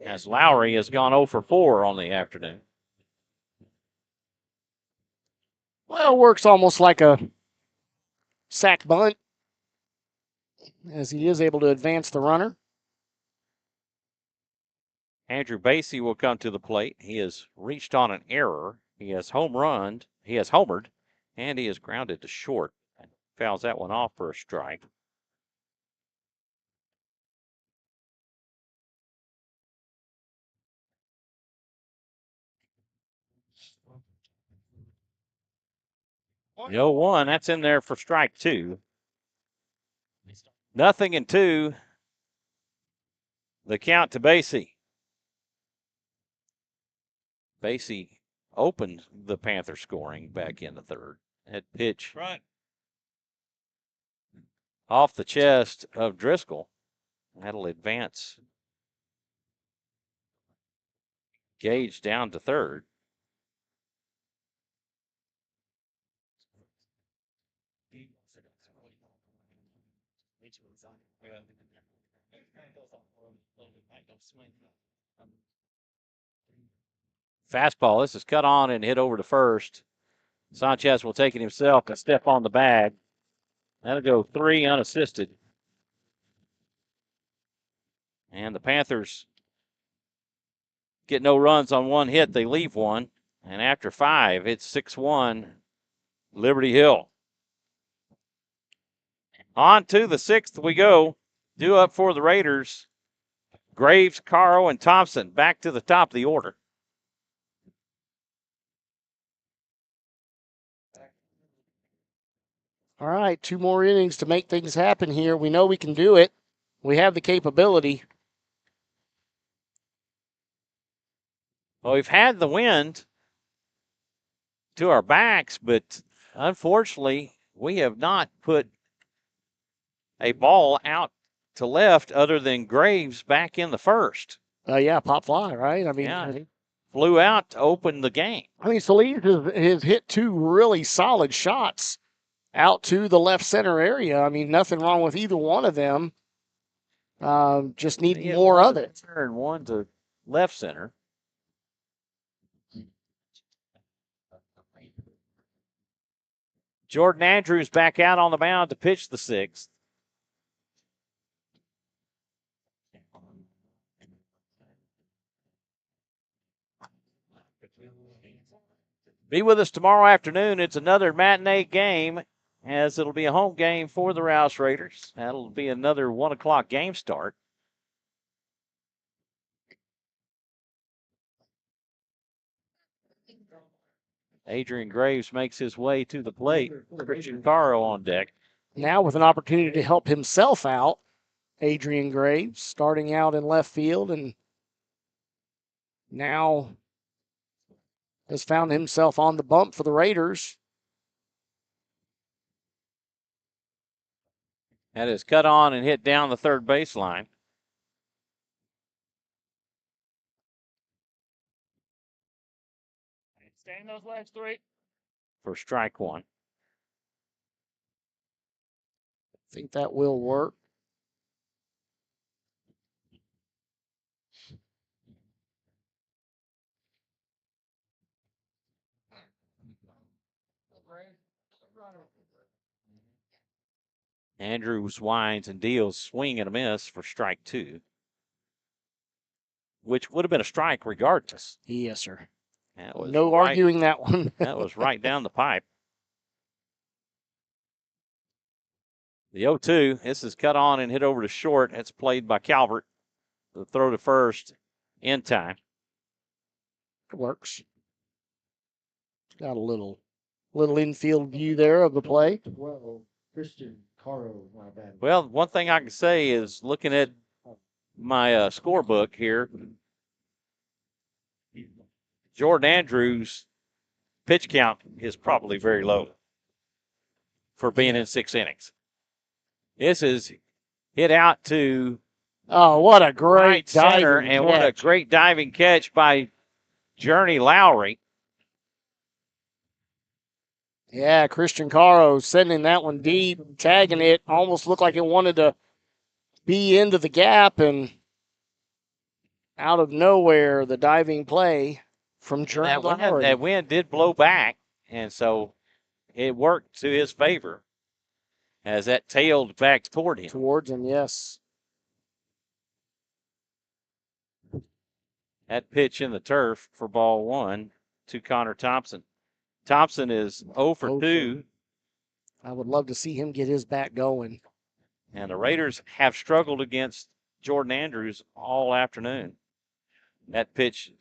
As Lowry has gone 0 for 4 on the afternoon. Well, works almost like a sack bunt as he is able to advance the runner. Andrew Basie will come to the plate. He has reached on an error. He has homered, and he is grounded to short. Fouls that one off for a strike. No 1. That's in there for strike 2. 0-2. The count to Basie. Basie opened the Panther scoring back in the third. That pitch off the chest of Driscoll. That'll advance Gage down to third. Fastball. This is cut on and hit over to first. Sanchez will take it himself and step on the bag. That'll go 3 unassisted. And the Panthers get no runs on 1 hit. They leave 1. And after 5, it's 6-1 Liberty Hill. On to the 6th we go. Due up for the Raiders. Graves, Caro, and Thompson back to the top of the order. All right, 2 more innings to make things happen here. We know we can do it. We have the capability. Well, we've had the wind to our backs, but unfortunately, we have not put a ball out to left other than Graves back in the first. Yeah, pop fly, right? I mean, yeah, he flew out to open the game. I mean, Solis has hit 2 really solid shots out to the left center area. I mean, nothing wrong with either one of them. Just need more of it. And 1 to left center. Jordan Andrews back out on the mound to pitch the 6th. Be with us tomorrow afternoon. It's another matinee game as it'll be a home game for the Rouse Raiders. That'll be another 1 o'clock game start. Adrian Graves makes his way to the plate. Christian Caro on deck. Now with an opportunity to help himself out, Adrian Graves starting out in left field and now has found himself on the bump for the Raiders. That is cut on and hit down the third baseline. Stay in those legs, 3. For strike 1. I think that will work. Andrews winds and deals, swing and a miss for strike 2, which would have been a strike regardless. Yes, sir. That was No right, arguing that one. that was right down the pipe. The 0-2, this is cut on and hit over to short. It's played by Calvert. The throw to first in time. It works. Got a little infield view there of the play. Well, Christian Caro, my bad. Well, one thing I can say is looking at my scorebook here, Jordan Andrews' pitch count is probably very low for being in 6 innings. This is hit out to Oh, what a great right center, diving and what a catch. great diving catch by Journey Lowry. Yeah, Christian Caro sending that one deep, tagging it. Almost looked like it wanted to be into the gap, and out of nowhere, the diving play from Journey Lowry. That wind did blow back, and so it worked to his favor as that tailed back toward him. Towards him, yes. That pitch in the turf for ball 1 to Connor Thompson. Thompson is 0 for 2. I would love to see him get his bat going. And the Raiders have struggled against Jordan Andrews all afternoon. That pitch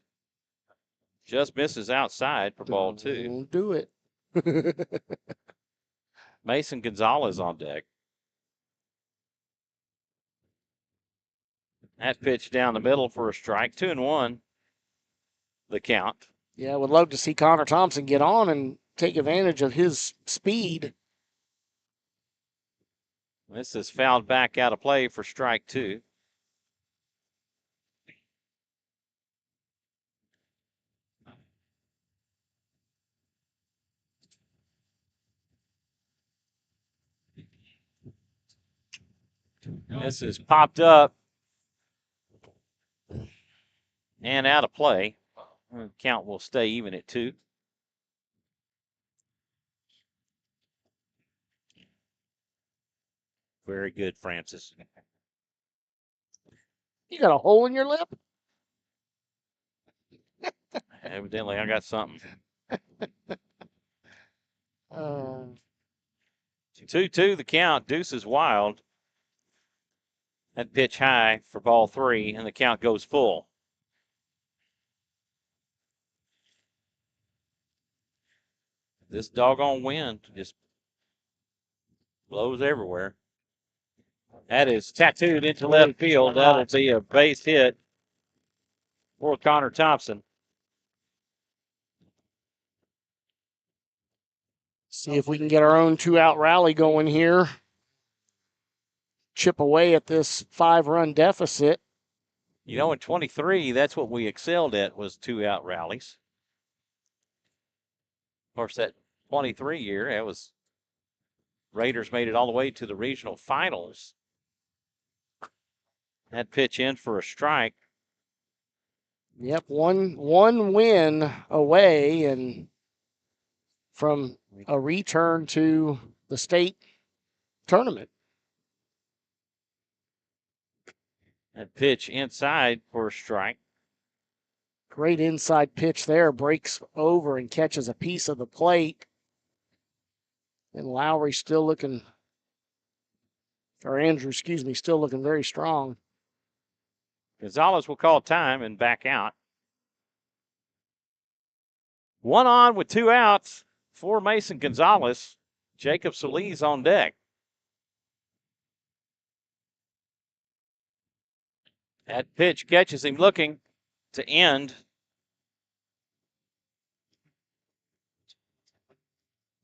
just misses outside for ball 2. Don't do it. Mason Gonzalez on deck. That pitch down the middle for a strike. 2-1 the count. Yeah, I would love to see Connor Thompson get on and take advantage of his speed. This is fouled back out of play for strike 2. This is popped up and out of play. The count will stay even at 2. Very good, Francis. You got a hole in your lip? Evidently, I got something. 2-2 the count. Deuce is wild. That pitch high for ball 3, and the count goes full. This doggone wind just blows everywhere. That is tattooed into left field. That'll be a base hit for Connor Thompson. See if we can get our own 2-out rally going here. Chip away at this 5-run deficit. You know, in 23, that's what we excelled at, was 2-out rallies. Of course, that 23 year, it was Raiders made it all the way to the regional finals. That pitch in for a strike. Yep, one win away and from a return to the state tournament. That pitch inside for a strike. Great inside pitch there, breaks over and catches a piece of the plate. And Lowry still looking, or Andrew, excuse me, still looking very strong. Gonzalez will call time and back out. 1 on with 2 outs for Mason Gonzalez. Jacob Solis on deck. That pitch catches him looking to end.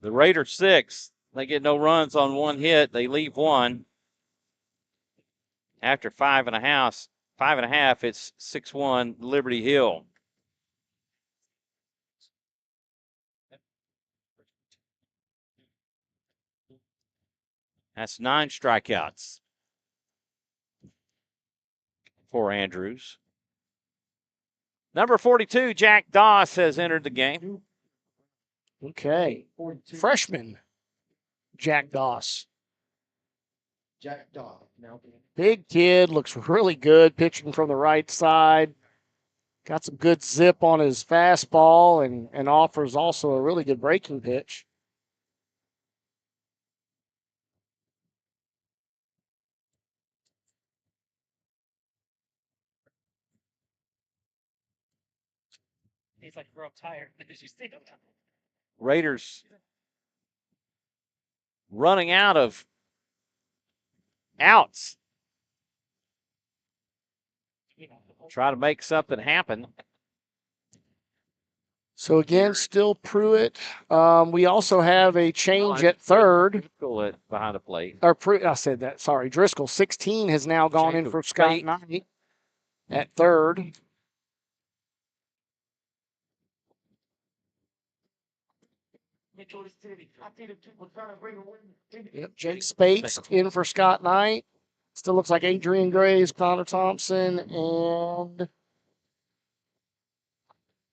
The Raiders 6. They get no runs on 1 hit. They leave 1. After 5.5, it's 6-1 Liberty Hill. That's 9 strikeouts for Andrews. Number 42, Jack Doss, has entered the game. Okay. 42. Freshman, Jack Doss. Jack Dodd. Now, Big kid, looks really good pitching from the right side. Got some good zip on his fastball and offers also a really good breaking pitch. He's like real tired. Did you see him? Raiders running out of outs. Try to make something happen. So again, still Pruitt. We also have a change at third. Behind the plate. Or I said that. Sorry, Driscoll. 16 has now gone in for Scott Knight at third. Yep, Jake Spates in for Scott Knight. Still looks like Adrian Graves, Connor Thompson, and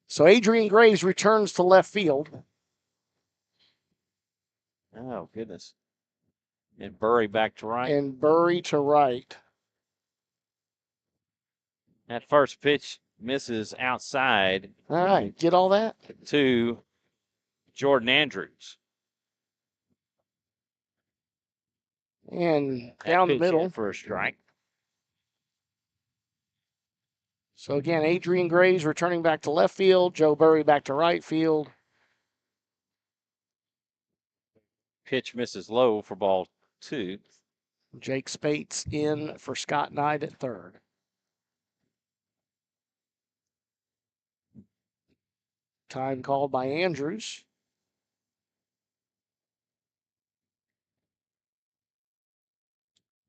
so Adrian Graves returns to left field. Oh, goodness. And Burry back to right. And Burry to right. That first pitch misses outside. All right, get all that? To Jordan Andrews. And down the middle. For a strike. So again, Adrian Graves returning back to left field. Joe Burry back to right field. Pitch misses low for ball 2. Jake Spates in for Scott Knight at third. Time called by Andrews.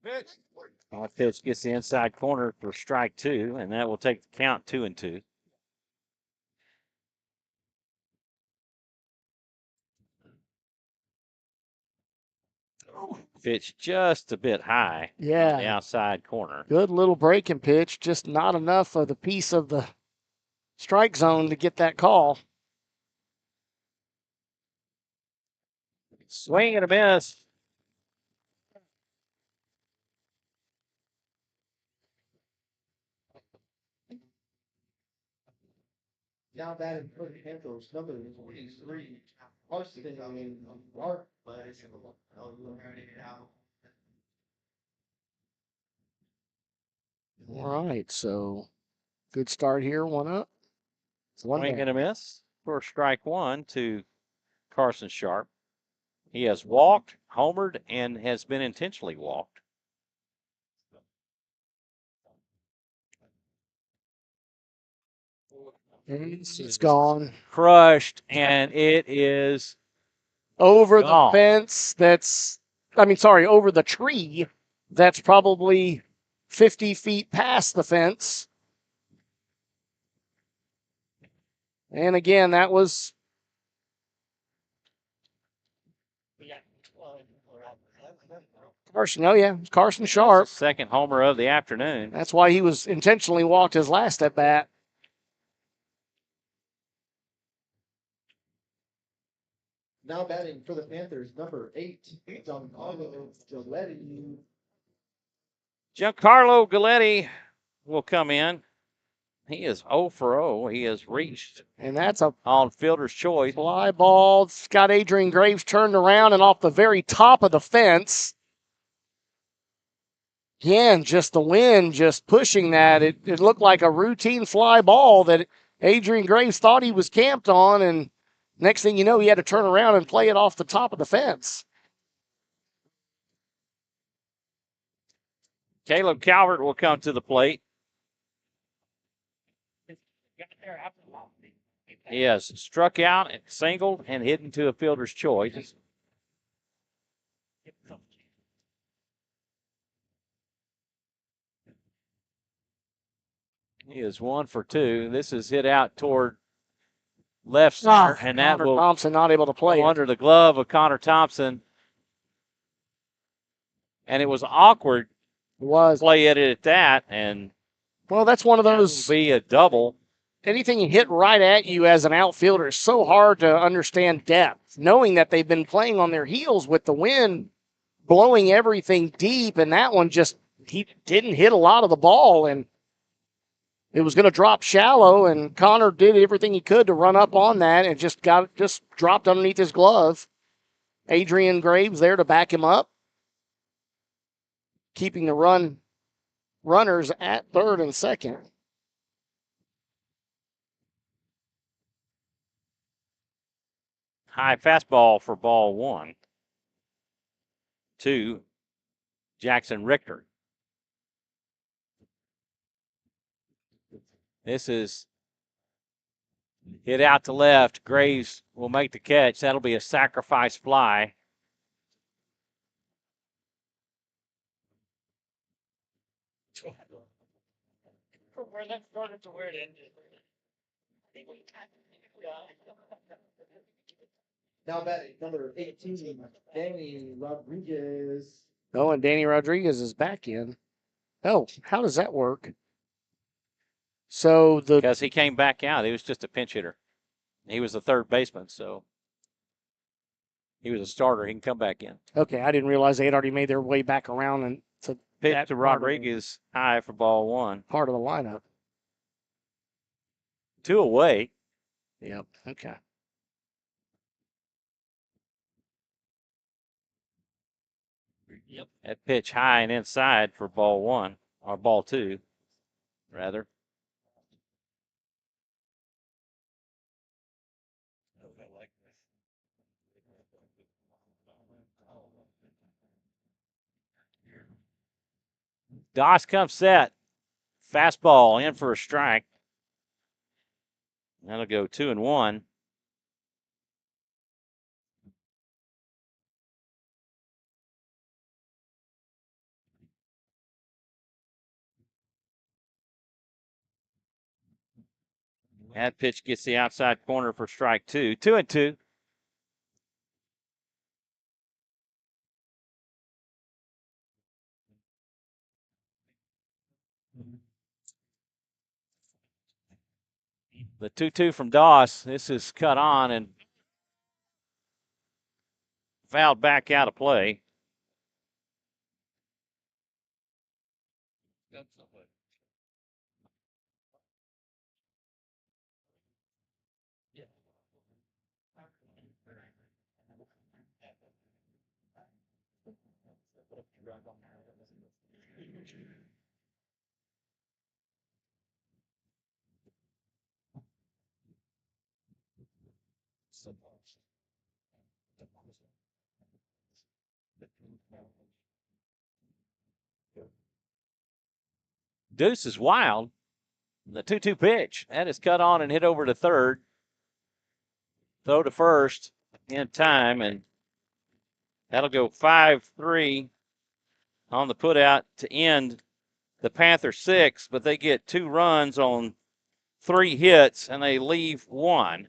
Pitch. Pitch gets the inside corner for strike 2, and that will take the count 2-2. Pitch just a bit high. Yeah. On the outside corner. Good little breaking pitch, just not enough of the piece of the strike zone to get that call. Swing and a miss. now batting for the Panthers, number 43. Austin Mark. All right, so good start here, 1 up. Swing and a miss for strike 1 to Carson Sharp. He has walked, homered, and has been intentionally walked. It's gone. Crushed, and it is over gone. The fence over the tree that's probably 50 feet past the fence. And again, that was Carson. Oh, yeah, Carson Sharp. Second homer of the afternoon. That's why he was intentionally walked his last at bat. Now batting for the Panthers, number 8, Giancarlo Giletti. Giancarlo Giletti will come in. He is 0 for 0. He has reached And that's a on fielder's choice. fly ball. Scott Adrian Graves turned around and off the very top of the fence. Again, just the wind just pushing that. It looked like a routine fly ball that Adrian Graves thought he was camped on, and next thing you know, he had to turn around and play it off the top of the fence. Caleb Calvert will come to the plate. He has struck out, singled, and hit into a fielder's choice. He is 1 for 2. This is hit out toward left center, and that Connor will Thompson not able to play go it. under the glove of Connor Thompson. And it was awkward It was. play it at that, and Well, that's one of those. be a double. Anything you hit right at you as an outfielder is so hard to understand depth, knowing that they've been playing on their heels with the wind blowing everything deep, and that one just, he didn't hit a lot of the ball, and it was going to drop shallow, and Connor did everything he could to run up on that and just dropped underneath his glove. Adrian Graves there to back him up, keeping the runners at third and second. High fastball for ball 1 to Jackson Richter. This is hit out to left. Graves will make the catch. That'll be a sacrifice fly. From where that started to where it ended. Now batting number 18, Danny Rodriguez. Oh, and Danny Rodriguez is back in. Oh, how does that work? So Because he came back out. He was just a pinch hitter. He was the third baseman, so he was a starter. He can come back in. okay, I didn't realize they had already made their way back around and to Pitch that to part of the- Rodriguez, high for ball 1. part of the lineup. 2 away. Yep. Okay. Yep. That pitch high and inside for ball 1, or ball 2, rather. Doss comes set. Fastball in for a strike. That'll go 2-1. That pitch gets the outside corner for strike 2. 2-2. The 2-2 from Doss. This is cut on and fouled back out of play. Deuce is wild. The 2-2 pitch. That is cut on and hit over to third. Throw to first in time, and that'll go 5-3 on the putout to end the Panthers 6, but they get 2 runs on 3 hits, and they leave 1.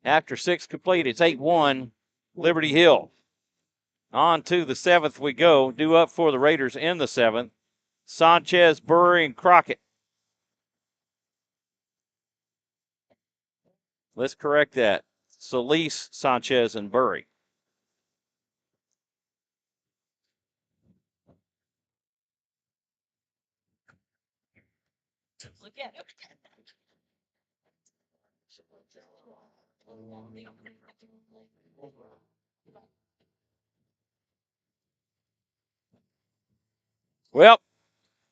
After 6 complete, it's 8-1 Liberty Hill. On to the 7th we go. Due up for the Raiders in the 7th. Sanchez, Burry, and Crockett. Let's correct that. Solis, Sanchez, and Burry. Look at it. Well,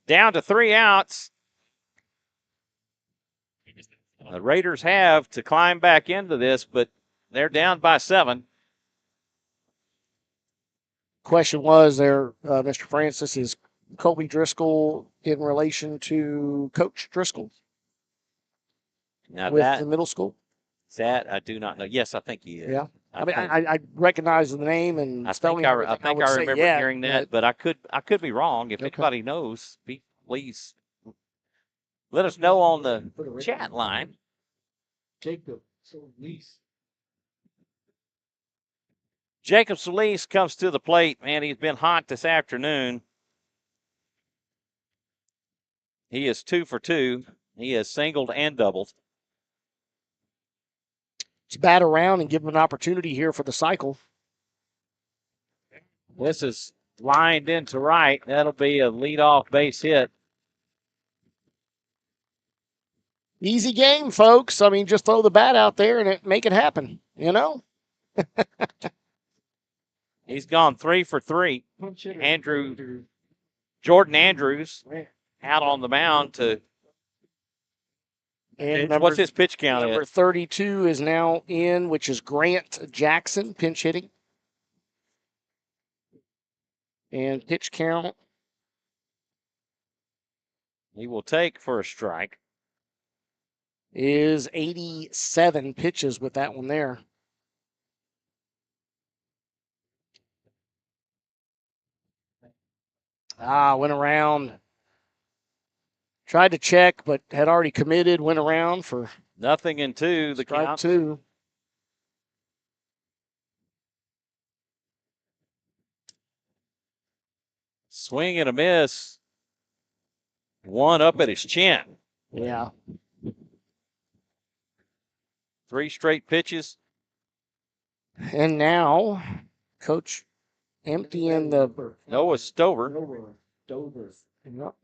down to 3 outs. The Raiders have to climb back into this, but they're down by 7. Question was there, Mr. Francis, is Colby Driscoll in relation to Coach Driscoll Now with that the middle school? I do not know. Yes, I think he is. Yeah. I mean, think- I recognize the name and I spelling. think I would say remember yeah, hearing that, but I could be wrong. If Okay. anybody knows, please let us know on the chat line. Jacob Solis. Jacob Solis comes to the plate. Man, he's been hot this afternoon. He is 2 for 2. He has singled and doubled. Let's bat around and give him an opportunity here for the cycle. This is lined into right. That'll be a leadoff base hit. Easy game, folks. I mean, just throw the bat out there and make it happen, you know? He's gone 3 for 3. Punch hitter. Jordan Andrews out on the mound to. And What's his pitch count? number 32 is now in, which is Grant Jackson, pinch hitting. And pitch count He will take for a strike. is 87 pitches with that one there. Went around. Tried to check, but had already committed. Went around for 0-2 the strike count. 2. Swing and a miss. One up at his chin. Yeah. 3 straight pitches. And now, Coach emptying the. Noah Stover. Noah Dover. Yep.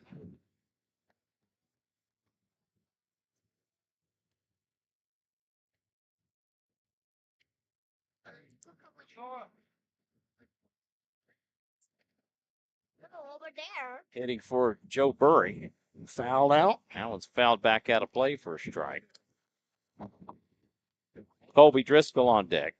Over there. Hitting for Joe Burry. Fouled out. That one's fouled back out of play for a strike. Colby Driscoll on deck.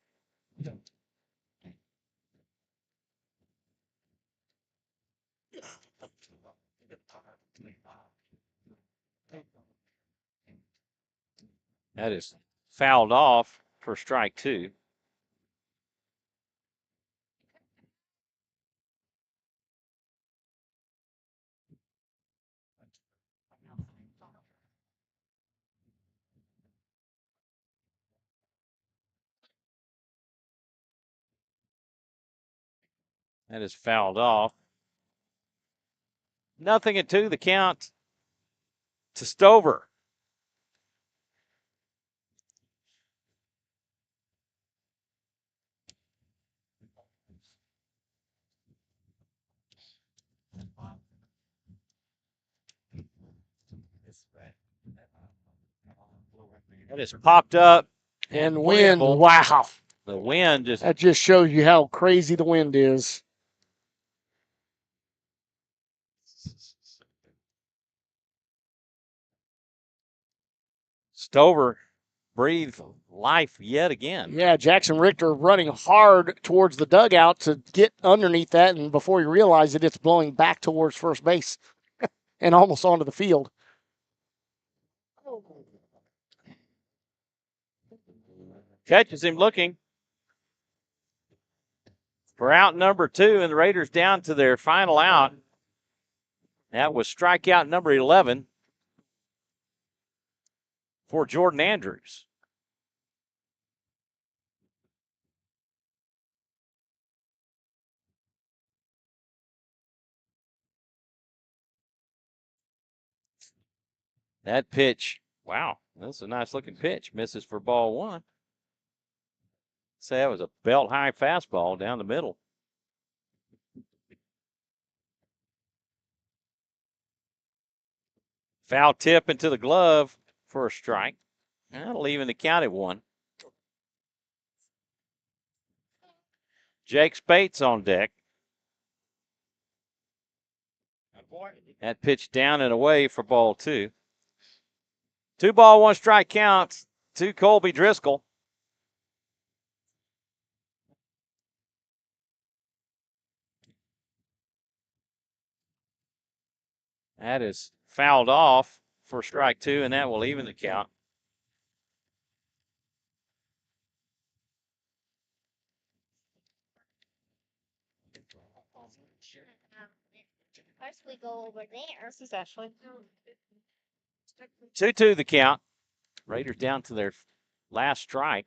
That is fouled off for strike 2. That is fouled off. 0-2 the count to Stover. That is popped up. And wind. Horrible. Wow. The wind just. That just shows you how crazy the wind is. Stover breathed life yet again. Yeah, Jackson Richter running hard towards the dugout to get underneath that, and before you realize it, it's blowing back towards first base and almost onto the field. Catches him looking for out number 2, and the Raiders down to their final out. That was strikeout number 11 for Jordan Andrews. That pitch, wow, that's a nice looking pitch. Misses for ball 1. Say that was a belt high fastball down the middle. Foul tip into the glove for a strike. That'll even the count at 1. Jake Spates on deck. That pitch down and away for ball 2. 2 ball, 1 strike counts to Colby Driscoll. That is fouled off for strike 2, and that will even the count. First we go over there. This is Ashley. 2-2 the count. Raiders down to their last strike.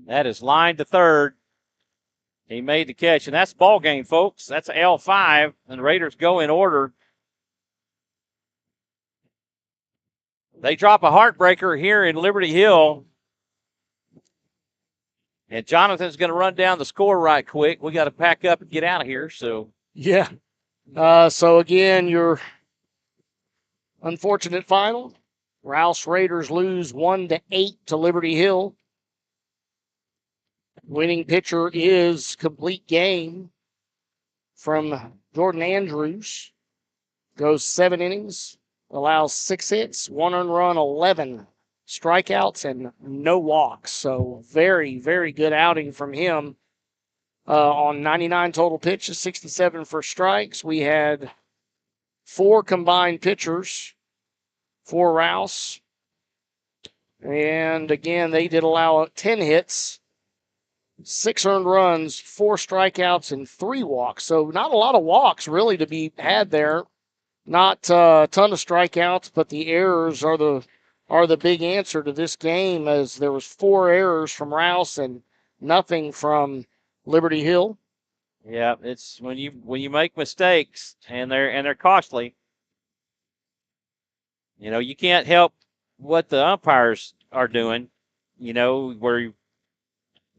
That is line to third. He made the catch, and that's ball game, folks. That's L5, and the Raiders go in order. They drop a heartbreaker here in Liberty Hill. And Jonathan's going to run down the score right quick. We got to pack up and get out of here. So Yeah. So again, your unfortunate final. Rouse Raiders lose 1-8 to Liberty Hill. Winning pitcher is Complete Game from Jordan Andrews. Goes 7 innings, allows 6 hits, 1 earned run, 11 strikeouts, and no walks. So very, very good outing from him. On 99 total pitches, 67 for strikes. We had 4 combined pitchers for Rouse. And again, they did allow 10 hits, 6 earned runs, 4 strikeouts, and 3 walks. So not a lot of walks really to be had there. Not a ton of strikeouts, but the errors are the big answer to this game, as there was 4 errors from Rouse and nothing from Liberty Hill. yeah, it's when you make mistakes and they're costly. You know, you can't help what the umpires are doing. You know, where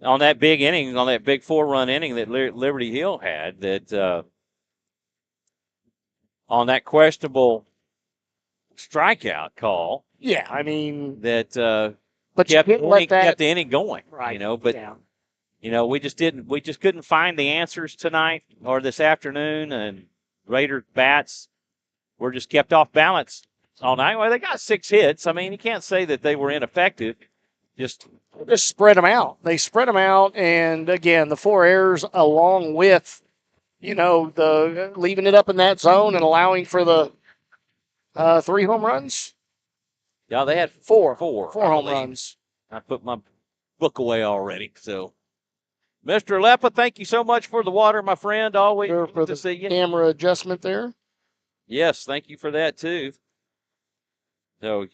on that big inning, on that big 4-run inning that Liberty Hill had, that on that questionable strikeout call. Yeah, I mean, That but you can't let that kept the inning going. right. You know, but yeah. you know, we just couldn't find the answers tonight or this afternoon, and Raider bats were just kept off balance all night. Well, they got 6 hits. I mean, you can't say that they were ineffective. Just spread them out. They spread them out, and again, the 4 errors along with, the leaving it up in that zone and allowing for the 3 home runs. yeah, they had 4 I home believe. runs. I put my book away already. So, Mr. Leppa, thank you so much for the water, my friend. Always Sure, good for to the see you. camera adjustment there. Yes, thank you for that too. So,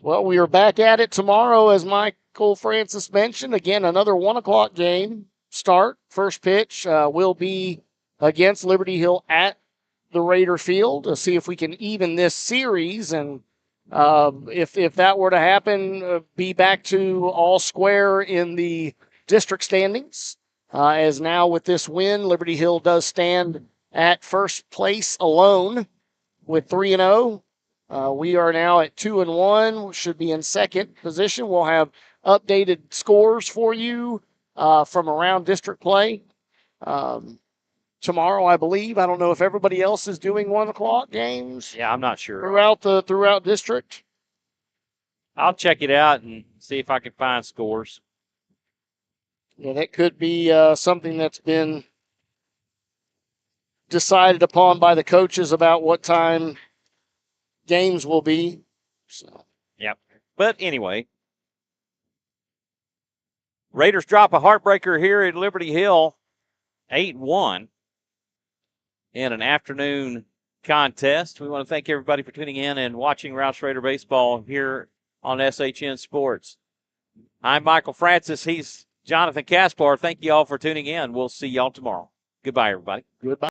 Well, we are back at it tomorrow, as Michael Francis mentioned. Again, another 1 o'clock game start. First pitch will be against Liberty Hill at the Raider Field to see if we can even this series. And if that were to happen, be back to all square in the district standings. As now with this win, Liberty Hill does stand at first place alone with 3-0. We are now at 2-1. Should be in second position. We'll have updated scores for you from around district play tomorrow, I believe. I don't know if everybody else is doing 1 o'clock games yeah, I'm not sure. throughout district. I'll check it out and see if I can find scores. Yeah, that could be something that's been decided upon by the coaches about what time games will be. So. Yep. But anyway, Raiders drop a heartbreaker here at Liberty Hill, 8-1 in an afternoon contest. We want to thank everybody for tuning in and watching Rouse Raider Baseball here on SHN Sports. I'm Michael Francis. He's Jonathan Kaspar. Thank you all for tuning in. We'll see y'all tomorrow. Goodbye, everybody. Goodbye.